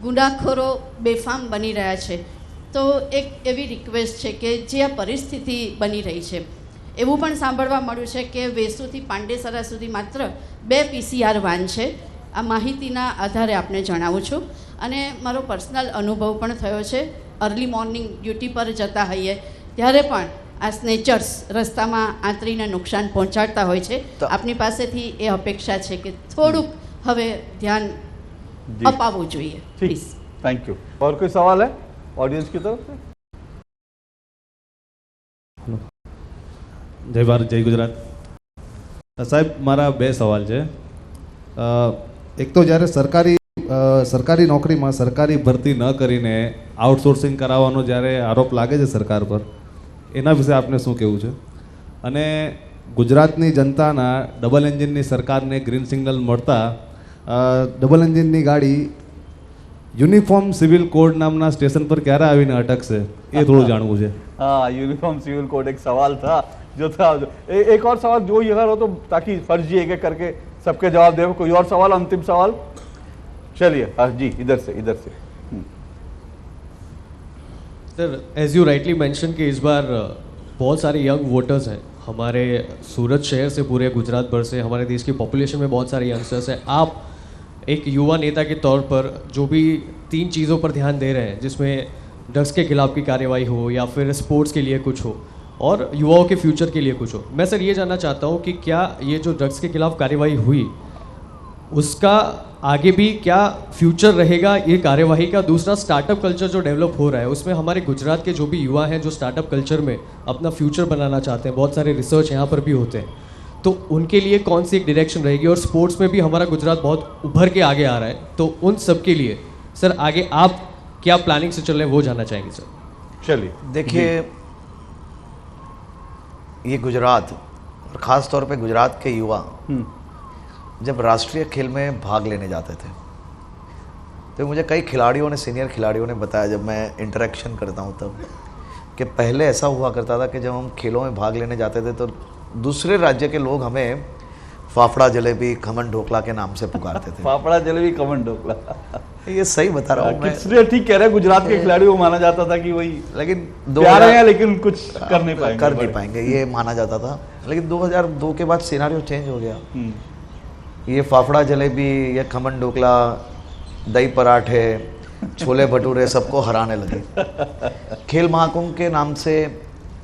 ગુનાખોરો બેફામ બની રહ્યા છે. તો એક એવી રિક્વેસ્ટ છે કે જે આ પરિસ્થિતિ બની રહી છે, એવું પણ સાંભળવા મળ્યું છે કે વેસુથી પાંડેસરા સુધી માત્ર 2 PCR વાન છે. આ માહિતીના આધારે આપને જણાવું છું. અને મારો પર્સનલ અનુભવ પણ થયો છે. અર્લી મોર્નિંગ ડ્યુટી પર જતા હોઈએ ત્યારે પણ આ સ્નેચર્સ રસ્તામાં આંતરીને નુકસાન પહોંચાડતા હોય છે. આપની પાસેથી એ અપેક્ષા છે કે થોડુંક હવે ધ્યાન અપાવવું જોઈએ, પ્લીઝ. Thank you. और कोई सवाल है ऑडियंस की तरफ से? જય ભારત, જય ગુજરાત. સાહેબ, મારા 2 સવાલ છે. એક તો જ્યારે સરકારી નોકરીમાં સરકારી ભરતી ન કરીને આઉટસોર્સિંગ કરાવવાનો જ્યારે આરોપ લાગે છે સરકાર પર, એના વિશે આપને શું કહેવું છે? અને ગુજરાતની જનતાના ડબલ એન્જિનની સરકારને ગ્રીન સિગ્નલ મળતા ડબલ એન્જિનની ગાડી યુનિફોર્મ સિવિલ કોડ નામના સ્ટેશન પર ક્યારે આવીને અટકશે એ થોડું જાણવું છે. हाँ, यूनिफॉर्म सिविल कोड एक सवाल था जो था. एक और सवाल जो ये हो तो ताकि फर्जी एक एक करके सबके जवाब दे. कोई और सवाल, अंतिम सवाल? चलिए. हाँ जी, इधर से. Sir, as you rightly mention कि इस बार बहुत सारे यंग वोटर्स हैं हमारे सूरत शहर से, पूरे गुजरात भर से. हमारे देश की पॉपुलेशन में बहुत सारे यंगस्टर्स हैं. आप एक युवा नेता के तौर पर जो भी 3 चीज़ों पर ध्यान दे रहे हैं, जिसमें ड्रग्स के खिलाफ की कार्रवाई हो या फिर स्पोर्ट्स के लिए कुछ हो और युवाओं के फ्यूचर के लिए कुछ हो, मैं सर ये जानना चाहता हूँ कि क्या ये जो ड्रग्स के खिलाफ कार्रवाई हुई उसका आगे भी क्या फ्यूचर रहेगा ये कार्यवाही का? दूसरा, स्टार्टअप कल्चर जो डेवलप हो रहा है उसमें हमारे गुजरात के जो भी युवा हैं जो स्टार्टअप कल्चर में अपना फ्यूचर बनाना चाहते हैं, बहुत सारे रिसर्च यहाँ पर भी होते हैं, तो उनके लिए कौन सी एक डायरेक्शन रहेगी? और स्पोर्ट्स में भी हमारा गुजरात बहुत उभर के आगे आ रहा है, तो उन सब के लिए सर आगे आप क्या प्लानिंग से चल रहे हैं वो जानना चाहेंगे सर. चलिए. देखिए, ये गुजरात और ख़ास तौर पे गुजरात के युवा जब राष्ट्रीय खेल में भाग लेने जाते थे तो मुझे कई खिलाड़ियों ने, सीनियर खिलाड़ियों ने बताया, जब मैं इंटरेक्शन करता हूँ तब, कि पहले ऐसा हुआ करता था कि जब हम खेलों में भाग लेने जाते थे तो दूसरे राज्य के लोग हमें फाफड़ा जलेबी, खमन ढोकला के नाम से पुकारते थे. फाफड़ा जलेबी, खमन ढोकला. ये सही बता रहा हूँ मैं. ठीक कह रहे हैं. गुजरात के खिलाड़ी को माना जाता था कि वही लेकिन प्यारे हैं लेकिन कुछ कर नहीं पाएंगे, ये माना जाता था. लेकिन 2002 के बाद सिनेरियो चेंज हो गया. ये फाफड़ा जलेबी, ये खमन ढोकला, दही पराठे, छोले भटूरे सबको हराने लगे. खेल महाकुंभ के नाम से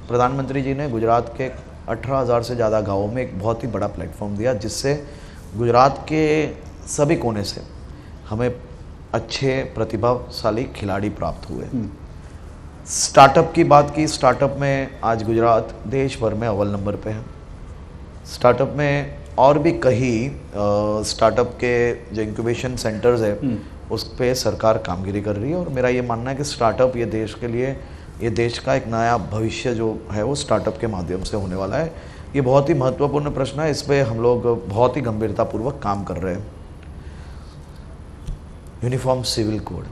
प्रधानमंत्री जी ने गुजरात के 18,000 से ज़्यादा गाँवों में एक बहुत ही बड़ा प्लेटफॉर्म दिया, जिससे गुजरात के सभी कोने से हमें अच्छे प्रतिभाशाली खिलाड़ी प्राप्त हुए. स्टार्टअप की बात की. स्टार्टअप में आज गुजरात देश भर में अव्वल नंबर पे है. स्टार्टअप में और भी कई स्टार्टअप के जो इंक्यूबेशन सेंटर्स है उस पे सरकार कामगिरी कर रही है. और मेरा ये मानना है कि स्टार्टअप ये देश के लिए, ये देश का एक नया भविष्य जो है वो स्टार्टअप के माध्यम से होने वाला है. ये बहुत ही महत्वपूर्ण प्रश्न है. इस पे हम लोग बहुत ही गंभीरतापूर्वक काम कर रहे हैं. यूनिफॉर्म सिविल कोड,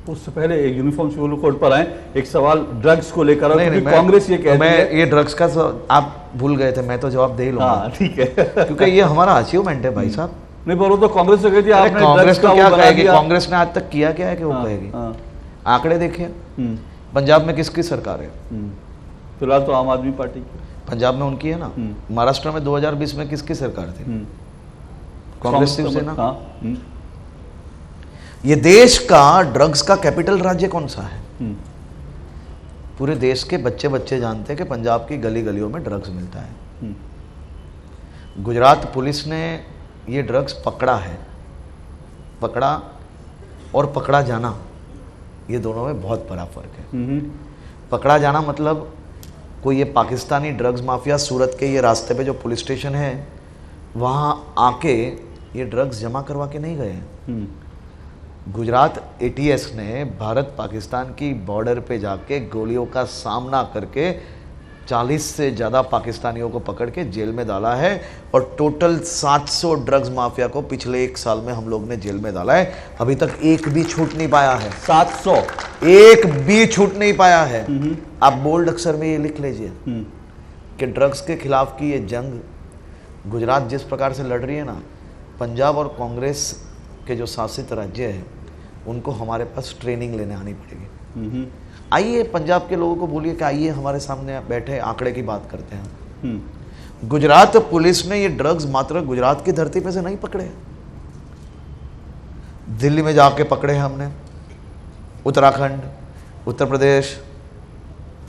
उससे पहले यूनिफॉर्म सिविल कोड पर आए. एक सवाल ड्रग्स को लेकर. कांग्रेस ये कहती है, ये ड्रग्स का आप भूल गए थे, मैं तो जवाब दे ही लूंगा. हाँ, ठीक है. क्योंकि ये हमारा अचीवमेंट है भाई साहब. नहीं, पर वो तो कांग्रेस से कहती है आपने कांग्रेस ड्रग्स को का क्या वो बना कहेगी? दिया. कांग्रेस ने आज तक किया क्या है कि वो कहेगी? आंकड़े देखिए. पंजाब में किसकी सरकार है? फिलहाल तो आम आदमी पार्टी की. पंजाब में उनकी है ना. महाराष्ट्र में 2020 में किसकी सरकार थी? कांग्रेस, शिवसेना. ये देश का ड्रग्स का कैपिटल राज्य कौन सा है? पूरे देश के बच्चे बच्चे जानते हैं कि पंजाब की गली गलियों में ड्रग्स मिलता है. गुजरात पुलिस ने ये ड्रग्स पकड़ा है. पकड़ा और पकड़ा जाना, ये दोनों में बहुत बड़ा फर्क है. पकड़ा जाना मतलब कोई ये पाकिस्तानी ड्रग्स माफिया सूरत के ये रास्ते पे जो पुलिस स्टेशन है वहाँ आके ये ड्रग्स जमा करवा के नहीं गए हैं. गुजरात ATS ने भारत पाकिस्तान की बॉर्डर पे जाके गोलियों का सामना करके 40 से ज़्यादा पाकिस्तानियों को पकड़ के जेल में डाला है. और टोटल 700 ड्रग्स माफिया को पिछले 1 साल में हम लोग ने जेल में डाला है. अभी तक एक भी छूट नहीं पाया है. 700 एक भी छूट नहीं पाया है. आप बोल्ड अक्षर में ये लिख लीजिए कि ड्रग्स के खिलाफ की ये जंग गुजरात जिस प्रकार से लड़ रही है ना, पंजाब और कांग्रेस के जो शासित राज्य हैं उनको हमारे पास ट्रेनिंग लेने आनी पड़ेगी। आइए पंजाब के लोगों को बोलिए कि आइए हमारे सामने बैठे आंकड़े की बात करते हैं। गुजरात पुलिस ने ये ड्रग्स मात्र गुजरात की धरती पे से नहीं पकड़े, दिल्ली में जाके पकड़े हैं हमने, उत्तराखंड, उत्तर प्रदेश,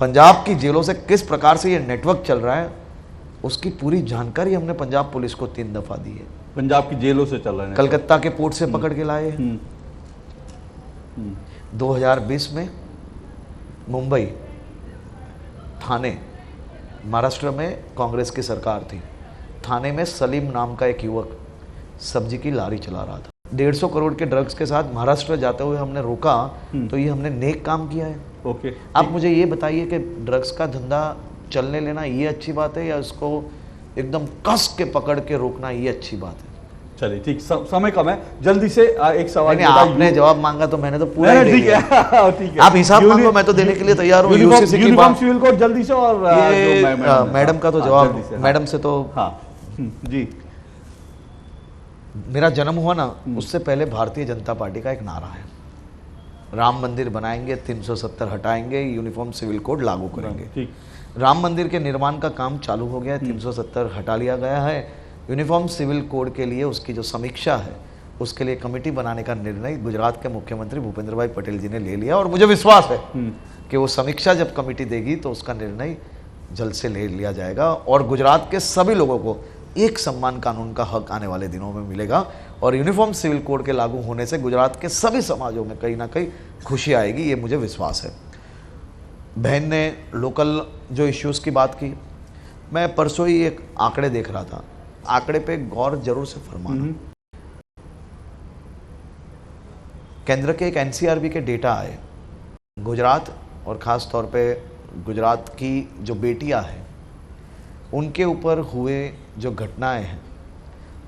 पंजाब की जेलों से किस प्रकार से ये नेटवर्क चल रहा है उसकी पूरी जानकारी हमने पंजाब पुलिस को 3 दफा दी है। पंजाब की जेलों से चल रहे हैं, कलकत्ता के पोर्ट से पकड़ के लाए हैं। 2020 में मुंबई, ठाणे, महाराष्ट्र में कांग्रेस की सरकार थी, ठाणे में सलीम नाम का एक युवक सब्जी की लारी चला रहा था, 150 करोड़ के ड्रग्स के साथ महाराष्ट्र जाते हुए हमने रोका, तो ये हमने नेक काम किया है। ओके, आप मुझे ये बताइए कि ड्रग्स का धंधा चलने लेना ये अच्छी बात है या उसको एकदम कस के पकड़ के रोकना ये अच्छी बात है? चलिए ठीक, समय कम है, जल्दी से एक सवाल। नहीं, आपने जवाब मांगा तो मैंने तो पूरा ही दे ठीक दिया। है, ठीक है, आप हिसाब मांगो, मैं तो देने के लिए तैयार हूँ। यूसीसी की यूनिफॉर्म बात, सिविल कोड जल्दी से, और मैडम का तो जवाब, मैडम से तो हाँ जी। मेरा जन्म हुआ ना उससे पहले भारतीय जनता पार्टी का एक नारा है, राम मंदिर बनाएंगे, 370 हटाएंगे, यूनिफॉर्म सिविल कोड लागू करेंगे। ठीक, राम मंदिर के निर्माण का काम चालू हो गया है, 370 हटा लिया गया है। यूनिफॉर्म सिविल कोड के लिए उसकी जो समीक्षा है उसके लिए कमेटी बनाने का निर्णय गुजरात के मुख्यमंत्री भूपेंद्र भाई पटेल जी ने ले लिया, और मुझे विश्वास है कि वो समीक्षा जब कमेटी देगी तो उसका निर्णय जल्द से ले लिया जाएगा, और गुजरात के सभी लोगों को एक सम्मान कानून का हक आने वाले दिनों में मिलेगा, और यूनिफॉर्म सिविल कोड के लागू होने से गुजरात के सभी समाजों में कहीं ना कहीं खुशी आएगी, ये मुझे विश्वास है। बहन ने लोकल जो इश्यूज़ की बात की, मैं परसों ही एक आंकड़े देख रहा था, आंकड़े पे गौर जरूर से फरमाना। केंद्र के एक एनसीआरबी के डेटा आए, गुजरात और ख़ास तौर पे गुजरात की जो बेटियां हैं उनके ऊपर हुए जो घटनाएं हैं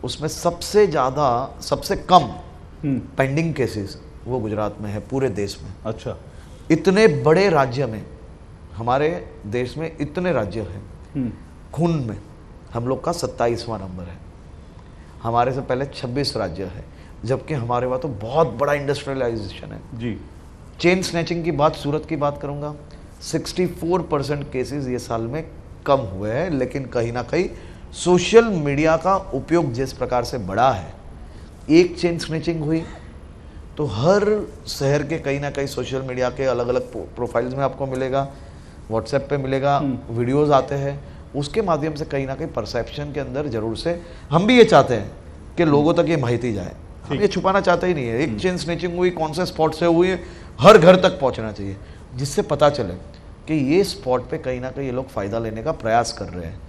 उसमें सबसे ज़्यादा, सबसे कम पेंडिंग केसेस वो गुजरात में है पूरे देश में। अच्छा, इतने बड़े राज्य में, हमारे देश में इतने राज्य हैं, खून में हम लोग का 27वां नंबर है, हमारे से पहले 26 राज्य है, जबकि हमारे वहाँ तो बहुत बड़ा इंडस्ट्रियलाइजेशन है जी। चेन स्नैचिंग की बात, सूरत की बात करूँगा, 64% केसेस ये साल में कम हुए हैं, लेकिन कहीं ना कहीं सोशल मीडिया का उपयोग जिस प्रकार से बढ़ा है, एक चेन स्नैचिंग हुई तो हर शहर के कहीं ना कहीं सोशल मीडिया के अलग अलग प्रोफाइल्स में आपको मिलेगा, व्हाट्सएप पे मिलेगा, वीडियोस आते हैं, उसके माध्यम से कहीं ना कहीं परसेप्शन के अंदर जरूर से हम भी ये चाहते हैं कि लोगों तक ये माहिती जाए, हम ये छुपाना चाहते ही नहीं है। एक चेन स्नैचिंग हुई, कौन से स्पॉट से हुई, हर घर तक पहुंचना चाहिए, जिससे पता चले कि ये स्पॉट पे कहीं ना कहीं ये लोग फ़ायदा लेने का प्रयास कर रहे हैं।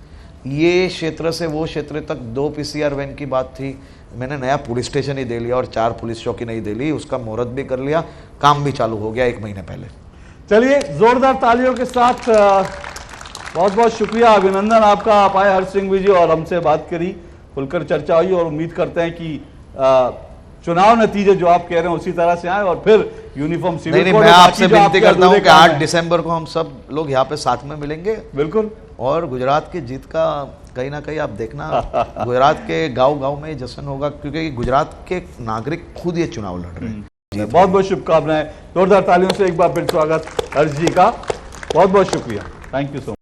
ये क्षेत्र से वो क्षेत्र तक 2 PCR वैन की बात थी, मैंने नया पुलिस स्टेशन ही दे लिया और 4 पुलिस चौकी नहीं दे ली, उसका मुहूर्त भी कर लिया, काम भी चालू हो गया 1 महीने पहले। चलिए जोरदार तालियों के साथ बहुत बहुत शुक्रिया, अभिनंदन आपका, आप आए हर्ष सिंघवी जी और हमसे बात करी, खुलकर चर्चा हुई, और उम्मीद करते हैं कि चुनाव नतीजे जो आप कह रहे हैं उसी तरह से आए, और फिर यूनिफॉर्म सिविल नहीं, कोड। मैं आपसे विनती करता हूं कि 8 दिसंबर को हम सब लोग यहाँ पे साथ में मिलेंगे, बिल्कुल, और गुजरात की जीत का कहीं ना कहीं आप देखना, गुजरात के गांव-गांव में जश्न होगा, क्योंकि गुजरात के नागरिक खुद ये चुनाव लड़ रहे हैं। बहुत बहुत शुभकामनाएं, जोरदार तालियों से एक बार फिर स्वागत हर्ष जी का, बहुत बहुत शुक्रिया, थैंक यू सो मच।